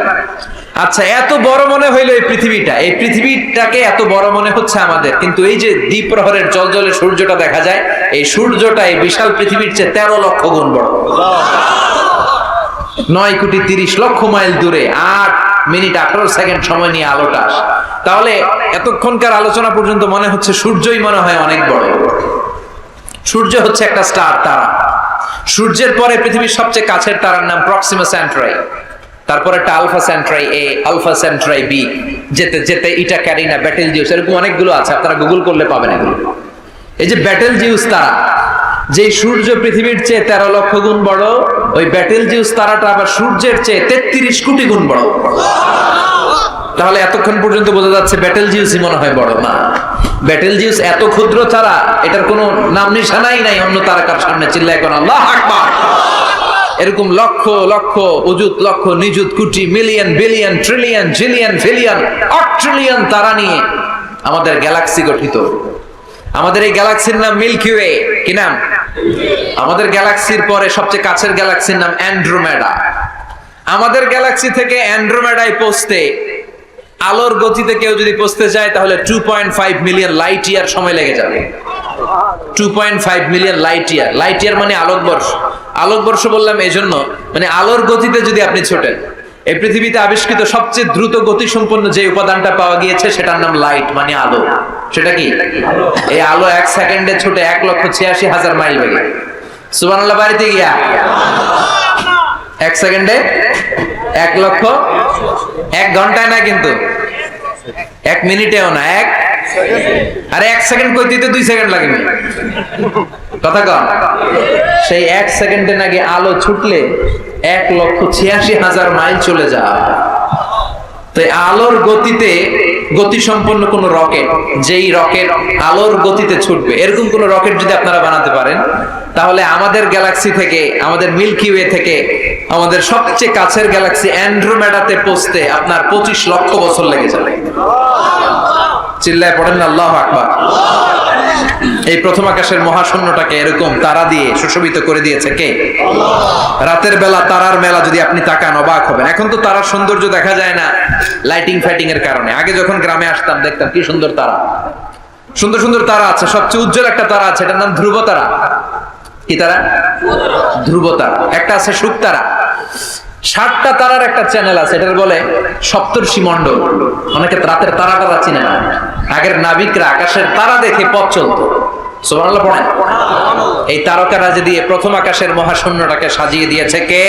Speaker 1: আচ্ছা, এত বড় মনে হইলো এই পৃথিবীটা, এই পৃথিবীটাকে এত বড় মনে হচ্ছে আমাদের, কিন্তু এই যে দ্বীপ্রহরের জলজলে সূর্যটা দেখা যায়, এই সূর্যটা এই বিশাল পৃথিবীর চেয়ে 13 লক্ষ গুণ বড়। 9,30,00,000 মাইল দূরে 8 মিনিট 18 সেকেন্ড সময় নিয়ে আলোটা আসে। তাহলে এতক্ষণকার আলোচনা পর্যন্ত মনে হচ্ছে সূর্যই মনে হয় অনেক বড়। সূর্য হচ্ছে একটা স্টার, তারা। সূর্যের পরে পৃথিবীর সবচেয়ে কাছের তারার নাম প্রক্সিমা সেন্ট্রাই, তারপরে একটা Alpha Centauri A, Alpha Centauri B, যেতে যেতে ইটা ক্যারিনা, ব্যাটেল জিউস, এরকম অনেকগুলো আছে, আপনারা গুগল করলে পাবেন এগুলো। এই যে ব্যাটেল জিউস তারা, যে সূর্য পৃথিবীর চেয়ে 13 লক্ষ গুণ বড়, ওই ব্যাটেল জিউস তারাটা আবার সূর্যের চেয়ে 33 কোটি গুণ বড়। তাহলে এতক্ষণ পর্যন্ত বোঝা যাচ্ছে ব্যাটেল জিউসই মনে হয় বড় না। ব্যাটেল জিউস এত ক্ষুদ্র তারা, এটার কোনো নাম নিশানাই নাই অন্য তারকার সামনে। চিল্লায় কোন আল্লাহু আকবার। এরকম লক্ষ লক্ষ অযুত লক্ষ নিযুত কোটি million billion trillion zillion pillion অট্রিলিয়ন তারা নিয়ে আমাদের গ্যালাক্সি গঠিত। আমাদের এই গ্যালাক্সির নাম মিল্কি ওয়ে। কি নাম? আমাদের গ্যালাক্সির পরে সবচেয়ে কাছের গ্যালাক্সির নাম অ্যান্ড্রোমেডা। আমাদের গ্যালাক্সি থেকে অ্যান্ড্রোমেডায় পৌঁছতে আলোর গতিতে কেউ যদি পৌঁছতে যায় তাহলে 2.5 মিলিয়ন লাইট ইয়ার সময় লেগে যাবে। 2.5 million light year. Light year মানে আলোকবর্ষ। আলোকবর্ষ বললাম এই জন্য, মানে আলোর গতিতে যদি আপনি ছোটেন, এই পৃথিবীতে আবিষ্কৃত সবচেয়ে দ্রুত গতি সম্পন্ন যে উপাদানটা পাওয়া গিয়েছে সেটার নাম লাইট, মানে আলো। সেটা কি? এই আলো 1 সেকেন্ডে ছুটে 1,86,000 মাইল বেগে। সুবহানাল্লাহ বাড়িতে গিয়া 1 সেকেন্ডে 1 লক্ষ, 1 ঘন্টায় না কিন্তু, 1 মিনিটেও না, আরে 1 সেকেন্ড কই দিতে 2 সেকেন্ড লাগে কথা কম। সেই 1 সেকেন্ডে নাকি আলো ছুটলে 1,86,000 মাইল চলে যায়। তো আলোর গতিতে গতি সম্পন্ন কোন রকেট, যেই রকেট আলোর গতিতে ছুটবে, এরকম কোন রকেট যদি আপনারা বানাতে পারেন তাহলে আমাদের গ্যালাক্সি থেকে, আমাদের মিল্কি ওয়ে থেকে আমাদের সবচেয়ে কাছের গ্যালাক্সি অ্যান্ড্রোমেডাতে পৌঁছতে আপনার 25 লক্ষ বছর লেগে যাবে। চিল্লায় পড়েন না আল্লাহু আকবার। এই প্রথম আকাশের মহাশূন্যটাকে এরকম তারা দিয়ে সুশোভিত করে দিয়েছে কে? রাতের বেলা তারার মেলা যদি আপনি তাকান অবাক হবেন। এখন তো তারার সৌন্দর্য দেখা যায় না লাইটিং ফাইটিং এর কারণে। আগে যখন গ্রামে আসতাম দেখতাম কি সুন্দর তারা, সুন্দর সুন্দর তারা আছে। সবচেয়ে উজ্জ্বল একটা তারা আছে, এটার নাম ধ্রুব তারা। কি তারা? ধ্রুব তারা। একটা আছে শুকতারা। 60টা তারার একটা চ্যানেল আছে, এটার বলে সপ্তর্ষি মণ্ডল। অনেকে রাতের তারা চিনে না। আগের নাবিকরা আকাশের তারা দেখে পথ চলতো। সুবহানাল্লাহ পড়েন। এই তারকারাজি দিয়ে প্রথম আকাশের মহাশূন্যটাকে সাজিয়ে দিয়েছে কে?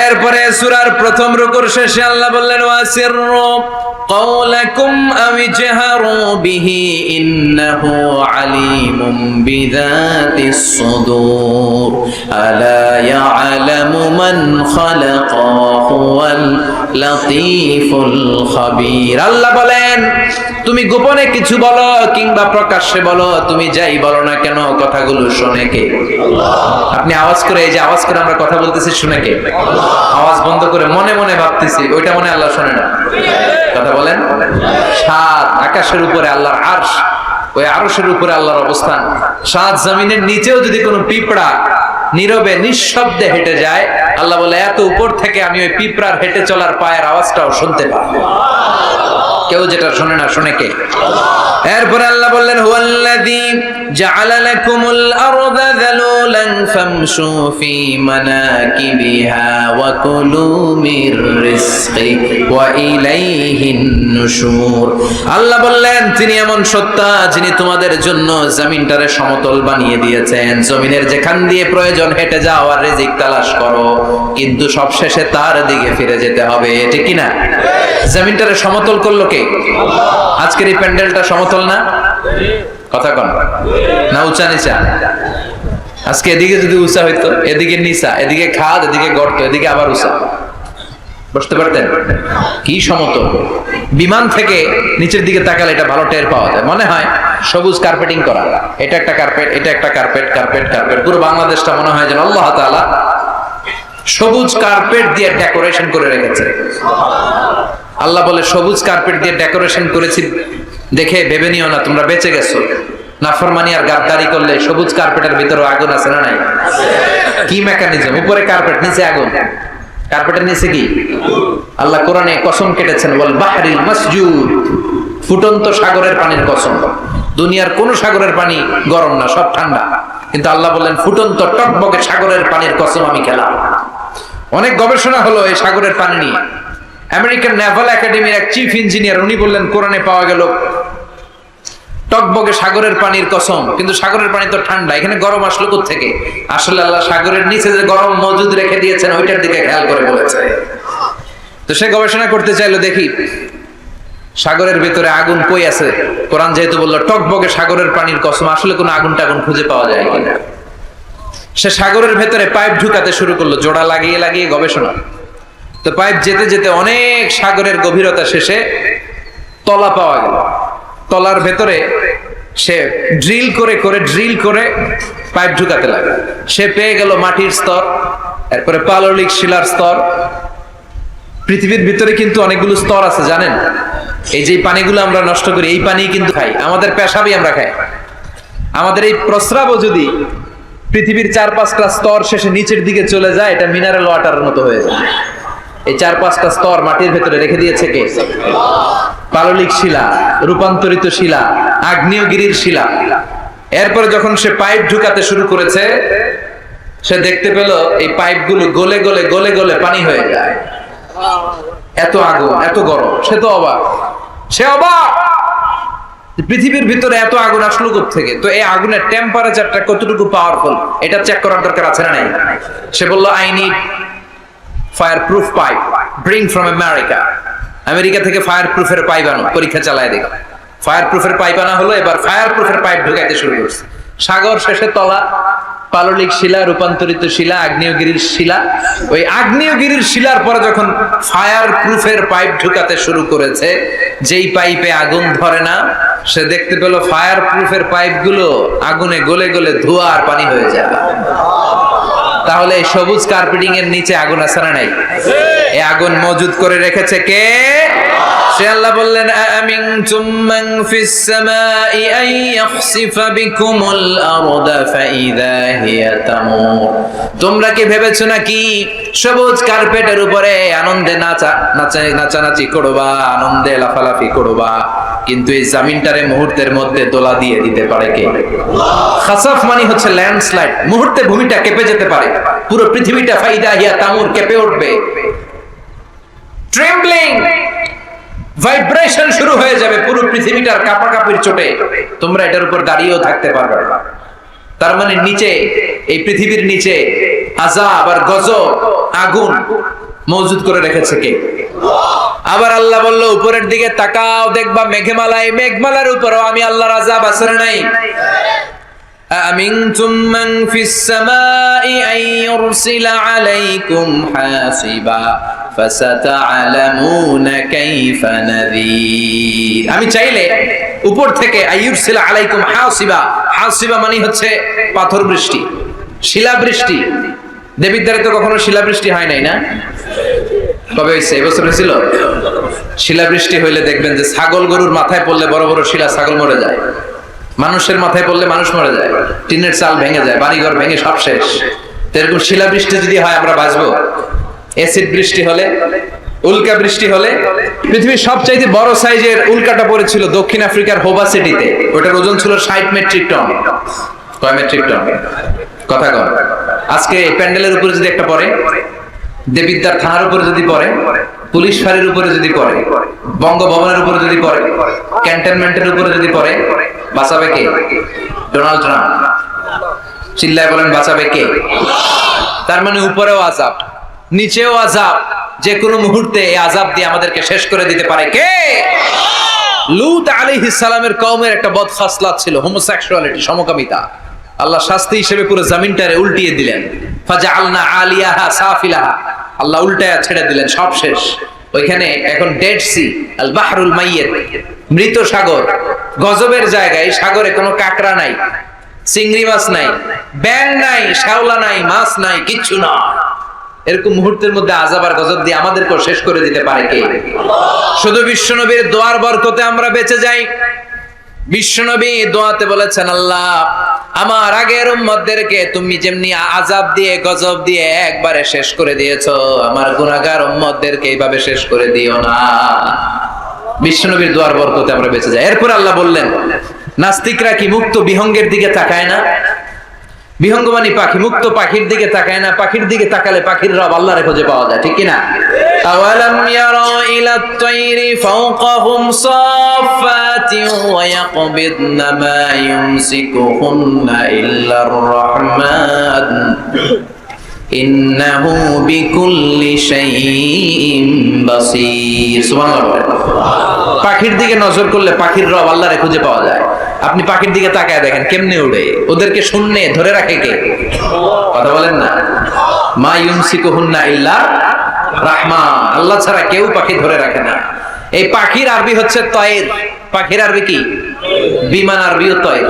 Speaker 1: এরপরে সূরার প্রথম রুকুর শেষে আল্লাহ বললেন ওয়াসিররু قولكم أو اجهروا به إنه عليم بذات الصدور ألا يعلم من خلق وهو اللطيف الخبير। আল্লাহ বলেন তুমি গোপনে কিছু বলো কিংবা প্রকাশ্যে বলো, তুমি যাই বলো না কেন কথাগুলো শোনে কে? আপনি আওয়াজ করে, এই যে আওয়াজ করে আমরা কথা বলতেছি, শুনে কে? আওয়াজ বন্ধ করে মনে মনে ভাবতেছি, ওইটা মনে আল্লাহ শোনে না? কথা বলেন। 7 আকাশের উপরে আল্লাহর আরশ, ওই আরশের উপরে আল্লাহর অবস্থান। 7 জমিনের নিচেও যদি কোনো পিঁপড়া নীরবে নিঃশব্দে হেঁটে যায়, আল্লাহ বলে এত উপর থেকে আমি ওই পিঁপড়ার হেঁটে চলার পায়ের আওয়াজটাও শুনতে পাই। কেউ যেটা শোনে না, শুনে কে? এরপর আল্লাহ বললেন হুয়াল্লাযী জাআলা লাকুমুল আরদা যালুলান ফামশু ফি মানাকিবিহা ওয়া কুলু মির রিজকি ওয়া ইলাইহিন নুশুর। আল্লাহ বললেন তিনি এমন সত্তা যিনি তোমাদের জন্য জমিনটারে সমতল বানিয়ে দিয়েছেন। জমিনের যেখান দিয়ে প্রয়োজন হেঁটে যাও আর রিজিক তালাশ করো, কিন্তু সবশেষে তার দিকে ফিরে যেতে হবে, ঠিক কি না? জমিনটারে সমতল করলো কে? আজকের এই প্যান্ডেলটা সমতল না? কথা কন না, উঁচা নিচা? আজকে এদিকে যদি উঁচা হইতো, এদিকে নিচা, এদিকে খাদ, এদিকে গর্ত, এদিকে আবার উঁচা, বসতে পারতেন? কি সমতল! বিমান থেকে নিচের দিকে তাকালে এটা ভালো টের পাওয়া যায়, মনে হয় সবুজ কার্পেটিং করা। এটা একটা কার্পেট, এটা একটা কার্পেট, কার্পেট কার্পেট। পুরো বাংলাদেশটা মনে হয় যেন আল্লাহ তাআলা সবুজ কার্পেট দিয়ে ডেকোরেশন করে রেখেছে। আল্লাহ বলে সবুজ কার্পেট দিয়ে ডেকোরেশন করেছি দেখে ভেবে নিও না তোমরা বেঁচে গেছো। নাফরমানি আর গাদ্দারি করলে সবুজ কার্পেটের ভিতরে আগুন আছে না নাই? কি মেকানিজম? উপরে কার্পেট, নিচে আগুন। কার্পেটের নিচে কি? আল্লাহ কোরআনে কসম কেটেছেন ওয়াল বাহরিল মাসজুদ, ফুটন্ত সাগরের পানির কসম। দুনিয়ার কোন সাগরের পানি গরম না, সব ঠান্ডা, কিন্তু আল্লাহ বললেন ফুটন্ত টকবকে সাগরের পানির কসম আমি খেলাম। অনেক গবেষণা হলো এই সাগরের পানি নিয়ে। আমেরিকান নেভাল একাডেমির এক চিফ ইঞ্জিনিয়ার উনি বললেন কোরআনে পাওয়া গেল টকবকে সাগরের পানির কসম, কিন্তু সাগরের পানি তো ঠান্ডা, এখানে গরম আসলো কোত্থেকে? আসলে আল্লাহ সাগরের নিচে যে গরম মজুদ রেখে দিয়েছেন ওইটার দিকে খেয়াল করে বলেছে। তো সে গবেষণা করতে চাইলো, দেখি সাগরের ভেতরে আগুন কই আছে। কোরআন যেহেতু বললো টকবকে সাগরের পানির কসম, আসলে কোনো আগুন টাগুন খুঁজে পাওয়া যায় কিনা। সে সাগরের ভেতরে পাইপ ঢুকাতে শুরু করলো, জোড়া লাগিয়ে লাগিয়ে গবেষণা। তো পাইপ যেতে যেতে অনেক সাগরের গভীরতা শেষে তলা পাওয়া গেল। তলার ভেতরে সে ড্রিল করে পাইপ ঢুকাতে লাগে। সে পেয়ে গেল মাটির স্তর, এরপরে পাললিক শিলার স্তর। পৃথিবীর ভিতরে কিন্তু অনেকগুলো স্তর আছে জানেন। এই যে পানিগুলো আমরা নষ্ট করি, এই পানি কিন্তু খাই, আমাদের পেশাবই আমরা খাই। আমাদের এই প্রস্রাবও যদি পৃথিবীর 4-5টা স্তর শেষে নিচের দিকে চলে যায়, এটা মিনারেল ওয়াটারের মতো হয়ে যায়। এই 4-5টা স্তর মাটির ভেতরে রেখে দিয়েছে কে? পাললিক শিলা, রূপান্তরিত শিলা, আগ্নেয়গিরির শিলা। এরপরে যখন সে পাইপ ঢুকাতে শুরু করেছে, সে দেখতে পেল এই পাইপগুলো গলে গলে পানি হয়ে যায়। এত আগুন, এত গরম। সে তো অবাক, পৃথিবীর ভিতরে এত আগুন আসলো কোত্থেকে? তো এই আগুনের টেম্পারেচারটা কতটুকু পাওয়ারফুল এটা চেক করার দরকার আছে না নাই? সে বলল, I need fire proof pipe, bring from America. America থেকে ফায়ার প্রুফের পাইপ আনো, পরীক্ষা চালায় দেখ। ফায়ার প্রুফের পাইপ আনা হলো, এবার ফায়ার প্রুফের পাইপ ঢুকাইতে শুরু করছে। সাগর শেষে তলা, পাললিক শিলা, রূপান্তরিত শিলা, আগ্নেয়গিরির শিলা। ওই আগ্নেয়গিরির শিলার পরে যখন ফায়ার প্রুফের পাইপ ঢুকাতে শুরু করেছে, যেই পাইপে আগুন ধরে না, সে দেখতে পেল ফায়ার প্রুফের পাইপগুলো আগুনে গলে ধোঁয়া আর পানি হয়ে যায়। তাহলে এই সবুজ কার্পেটিং এর নিচে আগুন আছে না নাই? এই আগুন মজুদ করে রেখেছে কে? সে আল্লাহ বললেন, আমিনতুম মান ফিস সামাই আন ইয়াখসিফা বিকুমুল আরদা ফাইযা হিয়া তামুর। তোমরা কি ভেবেছো নাকি সবুজ কার্পেটের উপরে আনন্দে নাচানাচি করবা, আনন্দে লাফালাফি করবা, কিন্তু এই জমিনটারে মুহূর্তের মধ্যে দোলা দিয়ে দিতে পারে কে? খাসাফ মানে হচ্ছে ল্যান্ডস্লাইড, মুহূর্তে ভূমিটা কেঁপে যেতে পারে, পুরো পৃথিবীটা ফাইদা হিয়া তামুর কেঁপে উঠবে। ট্রেম্বলিং, ভাইব্রেশন শুরু হয়ে যাবে পুরো পৃথিবীটার কাঁপাকাঁপির চোটে। তোমরা এটার উপর দাঁড়িয়েও থাকতে পারবে না। তার মানে নিচে, এই পৃথিবীর নিচে আযাব আর গজব, আগুন মজুদ করে রেখেছে কে? আবার আল্লাহ বলল, উপরের দিকে তাকাও, দেখবা মেঘমালায়, মেঘমালার উপরও আমি আল্লাহর আযাব আছে না নাই? আমিনতুম মান ফিস সামাই আন ইউরসিলা আলাইকুম হাসিবা ফাসাতা'লামুনা কাইফা নাযীর। আমি চাইলে উপর থেকে আইয়ুরসিলা আলাইকুম হাসিবা, হাসিবা মানে হচ্ছে পাথর বৃষ্টি, শিলা বৃষ্টি। দেবিদ্বারে তো কখনো শিলা বৃষ্টি হয় নাই না? কবে হয়েছে? এবছর হয়েছিল। শিলা বৃষ্টি হইলে দেখবেন যে ছাগল গরুর মাথায় পড়লে বড় বড় শিলা, ছাগল মরে যায়। মানুষের মাথায় পড়লে মানুষ মরে যায়, টিনের চাল ভেঙে যায়, বাড়িঘর ভেঙে সব শেষ। এরকম শিলা বৃষ্টি যদি হয় আমরা বাঁচবো? অ্যাসিড বৃষ্টি হলে, উল্কা বৃষ্টি হলে, পৃথিবীর সবচাইতে বড় সাইজের উল্কাটা পড়েছিল দক্ষিণ আফ্রিকার হোবা সিটিতে। ওটার ওজন ছিল 60 মেট্রিক টন। কয় মেট্রিক টন? কথা কন। আজকে প্যান্ডেলের উপরে যদি একটা পড়ে, দেবিদ্বার থানার উপরে যদি পড়ে, পুলিশ ফাঁড়ির উপরে যদি পড়ে, বঙ্গভবনের উপরে যদি পড়ে, ক্যান্টনমেন্টের উপরে যদি পড়ে, বাঁচাবে কে? Donald Trump. চিল্লায় বলেন, বাঁচাবে কে? তার মানে উপরেও আযাব, নিচেও আযাব, যে কোনো মুহূর্তে এই আযাব দিয়ে আমাদেরকে শেষ করে দিতে পারে কে? লূত আলাইহিস সালামের কওমের একটা বদখাসলাত ছিল, হোমোসেক্সুয়ালিটি, সমকামিতা। আল্লাহ শাস্তি হিসেবে পুরো জমিনটারে উল্টিয়ে দিলেন। ফাজআলনা আলিয়াহা সাফিলাহা, আল্লাহ উল্টায়া ছেড়ে দিলেন, সব শেষ। ওইখানে এখন ডেড সি, আল বাহরুল মাইয়িত, মৃত সাগর, গজবের জায়গায়। সাগরে কোনো কাঁকড়া নাই, চিংড়ি মাছ নাই, ব্যাঙ নাই, শাওলা নাই, মাছ নাই, কিচ্ছু না। এরকম মুহূর্তের মধ্যে আযাব আর গজব দিয়ে আমাদেরকে শেষ করে দিতে পারে কে? শুধু বিশ্বনবীর দোয়ার বরকতে আমরা বেঁচে যাই। বিশ্বনবী দোয়াতে বলেছেন, আল্লাহ আমার আগের উম্মতদেরকে তুমি যেমনি আযাব দিয়ে, গজব দিয়ে একবারে শেষ করে দিয়েছো, আমার গুনাহগার উম্মতদেরকে এইভাবে শেষ করে দিও না। বিশ্বনবীর দোয়ার বরকতে আমরা বেঁচে যাই। এরপর আল্লাহ বললেন, নাস্তিকরা কি মুক্ত বিহঙ্গের দিকে তাকায় না? বিহঙ্গ মানে পাখি, মুক্ত পাখির দিকে তাকায় না? পাখির দিকে তাকালে পাখির রব আল্লাহরে খুঁজে পাওয়া যায়, ঠিক কি না? আওয়ালাম ইয়ারা ইলাত তায়রি ফাওকাহুম সাফাতিন ওয়া ইয়াকবিদনা মা ইউমসিকুহুন্না ইল্লার রাহমান ইন্নাহু বিকুল্লি শাইইন বাসীর। সুবহানাল্লাহ। পাখির দিকে নজর করলে পাখির রব আল্লাহরে খুঁজে পাওয়া যায়। আপনি পাখির দিকে তাকায় দেখেন কেমনে উড়ে, ওদেরকে শূন্যে ধরে রাখে কে? কথা বলেন না। মা ইউমসিকুহুন্না ইল্লা রাহমান, আল্লাহ ছাড়া কেউ পাখি ধরে রাখে না। এই পাখির আরবি হচ্ছে তয়ের। পাখির আরবি কি? বিমান আরবিয়তয়,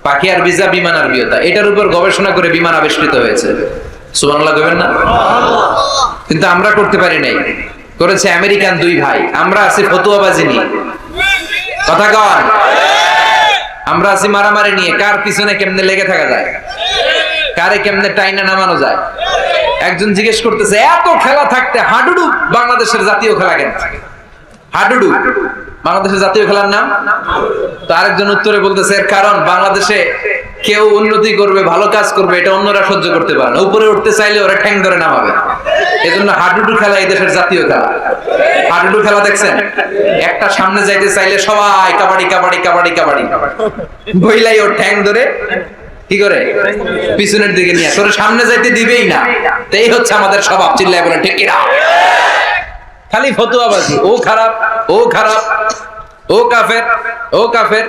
Speaker 1: পাখি আরবিজা বিমান আরবিয়তা, এটার উপর গবেষণা করে বিমান আবিষ্কৃত হয়েছে। সুবহানাল্লাহ কইবেন না? কিন্তু আমরা করতে পারি নাই, করেছে আমেরিকান দুই ভাই। আমরা আছি ফতুয়াবাজি নিয়ে, কথা কন, আমরা আছি মারামারি নিয়ে, কার পিছনে কেমনে লেগে থাকা যায়, কারে কেমনে টাইনা নামানো যায়। একজন জিজ্ঞেস করতেছে, এত খেলা থাকতে হাডুডু বাংলাদেশের জাতীয় খেলা কেন? হাডুডু বাংলাদেশের জাতীয় খেলার নাম। তো আরেকজন উত্তরে বলতেছে, এর কারণ বাংলাদেশে কেউ উন্নতি করবে, ভালো কাজ করবে, এটা অন্যরা সহ্য করতে পারে না, উপরে উঠতে চাইলে ওরা ঠ্যাং ধরে নামাবে। এজন্য হাডুডু খেলা এই দেশের জাতীয় খেলা। হাডুডু খেলা দেখছেন? একটা সামনে যাইতে চাইলে সবাই কাবাডি কাবাডি কাবাডি কাবাডি, বইলাই ওর ঠ্যাং ধরে কি করে পিছনের দিকে নিয়ে তোর সামনে যাইতে দিবেই না। তো এই হচ্ছে আমাদের স্বভাব। চিল্লায় বলে ঠিক কিনা? খালি ফতুয়াবাজি, ও খারাপ, ও খারাপ, ও কাফের, ও কাফের,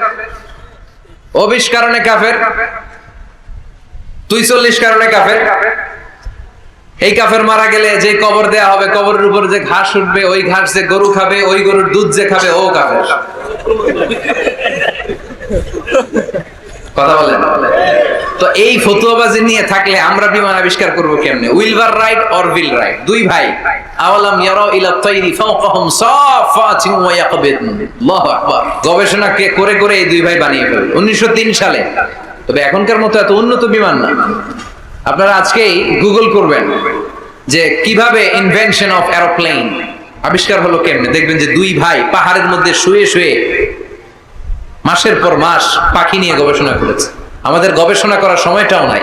Speaker 1: ও 20 কারণে কাফের, তুই 40 কারণে কাফের। এই কাফের মারা গেলে যে কবর দেয়া হবে, কবরের উপর যে ঘাস উঠবে, ওই ঘাস যে গরু খাবে, ওই গরুর দুধ যে খাবে, ও কাফের। কথা বলেন? তো এই ফতুয়াবাজি নিয়ে থাকলে আমরা বিমান আবিষ্কার করব কেমনে? Wilbur right or will write, দুই ভাই। আওয়ালাম ইয়ারাউ ইলা তাইরি ফাওকাহুম সাফাতিন ওয়া ইয়াকবিদুন, আল্লাহু আকবার। গবেষণা করে করে এই দুই ভাই বানিয়ে ফেলল 1903 সালে। তবে এখনকার মতো এত উন্নত বিমান না। আপনারা আজকেই গুগল করবেন যে কিভাবে ইনভেনশন অফ এরোপ্লেন আবিষ্কার হলো কেমনে, দেখবেন যে দুই ভাই পাহাড়ের মধ্যে শুয়ে শুয়ে মাসের পর মাস পাখি নিয়ে গবেষণা করেছে। আমাদের গবেষণা করার সময়টাও নাই।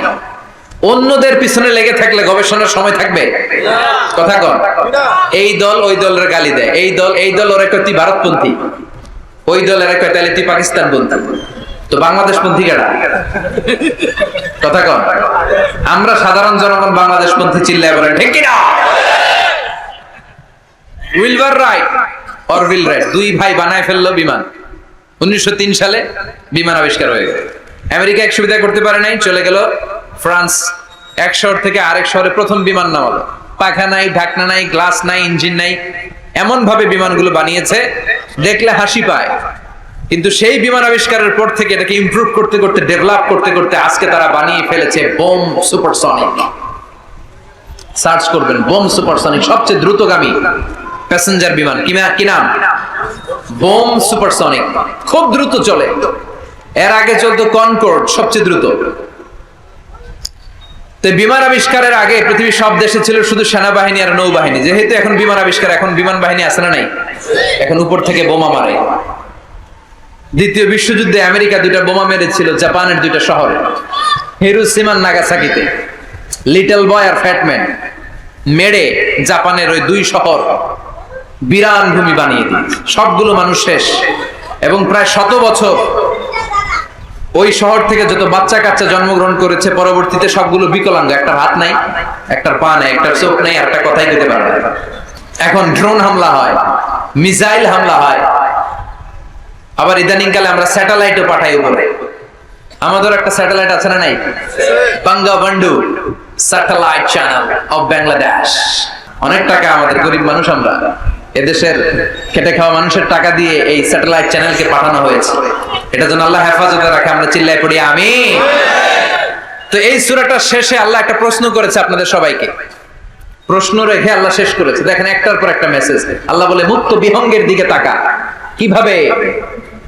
Speaker 1: অন্যদের পিছনে লেগে থাকলে গবেষণার সময় থাকবে? কথা কন। এই দল ওই দলের গালি দেয়, এই দল ওরা কয় তুই ভারতপন্থী, ওই দল এরা কয় তাহলে তুই পাকিস্তান পন্থী। তো বাংলাদেশ পন্থী কারা? কথা কন। আমরা সাধারণ জনগণ বাংলাদেশ পন্থী, চিল্লায় বলেন ঠিক কিনা? Wilbur right or will write, দুই ভাই বানায় ফেললো বিমান। 1903 সালে বিমান আবিষ্কার হয়ে গেল। আমেরিকা এক সুবিধা করতে পারে নাই, চলে গেল ফ্রান্স। এক শহর থেকে আরেক শহরে প্রথম বিমান নামালো। পাখা নাই, ঢাকনা নাই, গ্লাস নাই, ইঞ্জিন নাই, এমন ভাবে বিমানগুলো বানিয়েছে দেখলে হাসি পায়। কিন্তু সেই বিমান আবিষ্কারের পর থেকে এটাকে ইমপ্রুভ করতে করতে, ডেভেলপ করতে করতে আজকে তারা বানিয়ে ফেলেছে বোম সুপারসনিক। সার্চ করবেন বোম সুপারসনিক, সবচেয়ে দ্রুতগামী প্যাসেঞ্জার বিমান। কি নাম? Bomb supersonic. খুব দ্রুত চলে। এর আগে চলতো কনকর্ড, সবচেয়ে দ্রুত। তো বিমান আবিষ্কারের আগে পৃথিবীর সব দেশে ছিল শুধু সেনাবাহিনী আর নৌবাহিনী। যেহেতু এখন বিমান আবিষ্কার, এখন বিমান বাহিনী আছে না নাই? এখন উপর থেকে বোমা মারে। দ্বিতীয় বিশ্বযুদ্ধে আমেরিকা 2টা বোমা মেরেছিল জাপানের 2টা শহরে, হিরোশিমা আর নাগাসাকিতে। লিটল বয় আর ফ্যাটম্যান মেরে জাপানের ওই 2 শহর বিরান ভূমি বানিয়ে দিয়েছে। সবগুলো মানুষ শেষ। এবং প্রায় 100 বছর ওই শহর থেকে যত বাচ্চা কাচ্চা জন্মগ্রহণ করেছে পরবর্তীতে সবগুলো বিকলাঙ্গ, একটা হাত নাই, একটা পা নাই, একটা চোখ নাই, একটা কথাই বলতে পারে না। এখন ড্রোন হামলা হয়, মিসাইল হামলা হয়, আবার ইদানিং কালে আমরা স্যাটেলাইটও পাঠাই উপরে। আমাদের একটা স্যাটেলাইট আছে না নাই? Bangabandhu satellite channel of Bangladesh. অনেক টাকা আমাদের গরিব মানুষ, আমরা এদেশের খেটে খাওয়া মানুষের টাকা দিয়ে এই স্যাটেলাইট চ্যানেলকে পাঠানো হয়েছে। এটা যেন আল্লাহ হেফাজতে রাখে, আমরা চিল্লাই পড়ি আমিন। তো এই সূরাটা শেষে আল্লাহ একটা প্রশ্ন করেছে আপনাদের সবাইকে। প্রশ্ন রেখে আল্লাহ শেষ করেছে। দেখেন একটার পর একটা মেসেজ। আল্লাহ বলে মুক্ত বিহঙ্গের দিকে তাকা, কিভাবে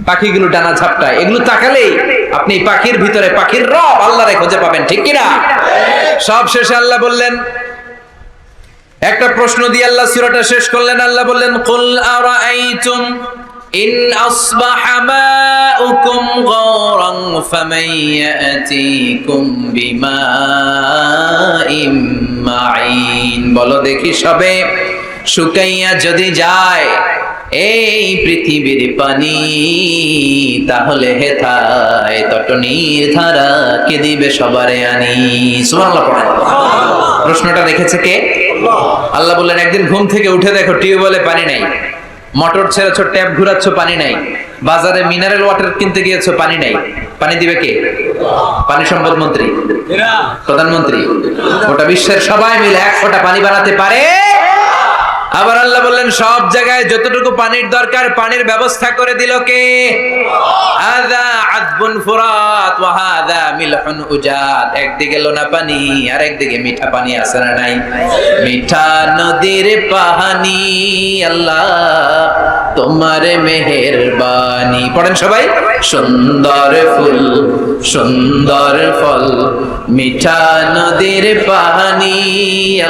Speaker 1: পাখিগুলো ডানা ঝাপটায়। এগুলো তাকালেই আপনি পাখির ভিতরে পাখির রব আল্লাহরে খুঁজে পাবেন, ঠিক কিনা? সব শেষে আল্লাহ বললেন, একটা প্রশ্ন দিয়ে আল্লাহ সূরাটা শেষ করলেন। আল্লাহ বললেন কুল আরাআইতুম ইন আসবাহা মাউকুম গাওরান ফামান ইয়াতিকুম বিমাইম মাইন। বলো দেখি সবে শুকাইয়া যদি যায় এই পৃথিবীর পানি, তাহলে হেথায় তটনির ধারা কে দিবে সবারে আনি। সুবহানাল্লাহ পড়েন। প্রশ্নটা দেখেছে কে? আল্লাহ বললেন একদিন ঘুম থেকে উঠে দেখো টিউবওয়েলে পানি নাই, মোটর ছেড়েছো, ট্যাপ ঘুরাচ্ছ, পানি নাই, বাজারে মিনারেল ওয়াটার কিনতে গিয়েছো, পানি নাই। পানি দিবে কে? পানি সম্পদ মন্ত্রী, প্রধানমন্ত্রী। গোটা বিশ্বের সবাই মিলে 1 ফোঁটা পানি বানাতে পারে? আবার আল্লাহ বললেন সব জায়গায় যতটুকু পানির দরকার পানির ব্যবস্থা করে দিল কে? হাযা আযবুন ফুরাত ওয়া হাযা মিলহুন উজাত। একদিকে লোনা পানি আর একদিকে মিঠা পানি আছে না নাই? মিঠা নদীর পানি আল্লাহ তোমার মেহেরবানি। পড়েন সবাই। সুন্দর ফুল সুন্দর ফল মিঠা নদীর পানি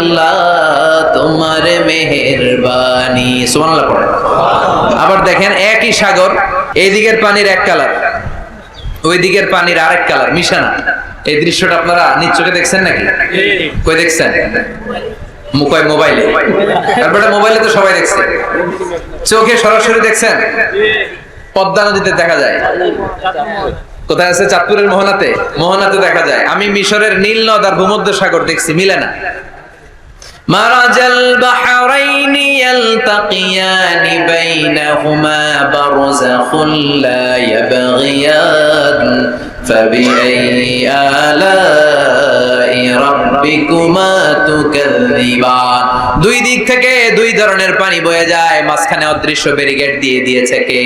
Speaker 1: আল্লাহ তোমার মেহেরবানি। সুবহানাল্লাহ পড়েন। আবার দেখেন একই সাগর, এই দিকের পানির এক কালার, ওই দিকের পানির আরেক কালার, মিশানো। এই দৃশ্যটা আপনারা নিজ চোখে দেখছেন নাকি? কই দেখছেন? মুকয় মোবাইলে। তারপরে মোবাইলে তো সবাই দেখছে, চোখে সরাসরি দেখছেন? পদ্মা নদীতে দেখা যায়। কোথায় আছে? চাঁদপুরের মোহনাতে। মোহনাতে দেখা যায়। আমি মিশরের নীল নদ আর ভূমধ্য সাগর দেখছি, মিলে না। মারাজাল বাহরাইনি ইয়ালতাকিয়ানি বাইনাহুমা বারযাখুন লা ইয়াবগিয়ান ফাবিআইয়ি আলাই রাব্বিকুমা তুকাযযিবান। দুই দিক থেকে দুই ধরনের পানি বয়ে যায়, মাঝখানে অদৃশ্য ব্যারিকেড দিয়ে দিয়েছে কে?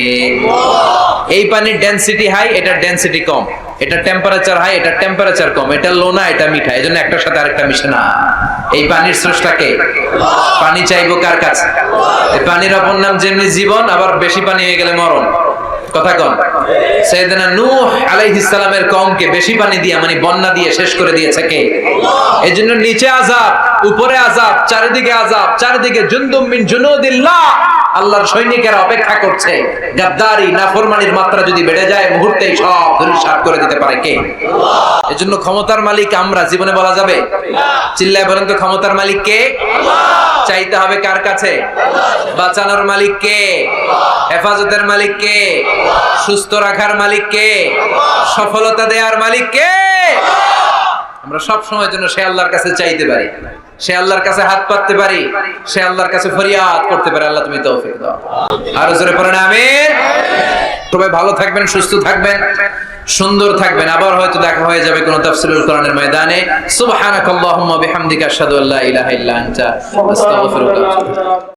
Speaker 1: এই পানির ডেনসিটি হাই, এটার ডেনসিটি কম। এটা টেম্পারেচার হাই, এটা টেম্পারেচার কম। এটা লোনা, এটা মিঠা, এজন্য একটার সাথে আরেকটা মিশে না। এই পানির স্রষ্টা কে? পানি চাইবো কার কাছে? এই পানির অপর নাম যেমনি জীবন, আবার বেশি পানি হয়ে গেলে মরণ। কথা কন। সাইয়েদনা নূহ আলাইহিস সালামের কওমকে বেশি পানি দিয়ে মানে বন্যা দিয়ে শেষ করে দিয়েছে কে? এজন্য নিচে আযাব, উপরে আযাব, চারিদিকে আযাব, চারিদিকে জুনদুম মিন জুনুদিল্লাহ। আল্লাহর সৈনিকেরা অপেক্ষা করছে। গাদ্দারি নাফরমানির মাত্রা যদি বেড়ে যায় মুহূর্তেই সব ধূলিসাৎ করে দিতে পারে কে? আল্লাহ। এজন্য ক্ষমতার মালিক আমরা, জীবনে বলা যাবে? চিল্লায় বলেন তো, ক্ষমতার মালিক কে? আল্লাহ। চাইতে হবে কার কাছে? আল্লাহ। বাঁচানোর মালিক কে? আল্লাহ। হেফাজতের মালিক কে? আল্লাহ। সুস্থ রাখার মালিক কে? আল্লাহ। সফলতা দেওয়ার মালিক কে? আল্লাহ। আমরা সব সময়ের জন্য সে আল্লাহর কাছে চাইতে পারি, সে আল্লাহর কাছে হাত পাততে পারি, সে আল্লাহর কাছে ফরিয়াদ করতে পারি। আল্লাহ তুমি তৌফিক দাও। আর জোরে পড়েন আমিন। সবাই ভালো থাকবেন, সুস্থ থাকবেন, সুন্দর থাকবেন। আবার হয়তো দেখা হয়ে যাবে কোন তাফসীরুল কোরআনের ময়দানে। সুবহানাকাল্লাহুম্মা বিহামদিকা আশহাদু আল্লা ইলাহা ইল্লা আনতা আস্তাগফিরুকা।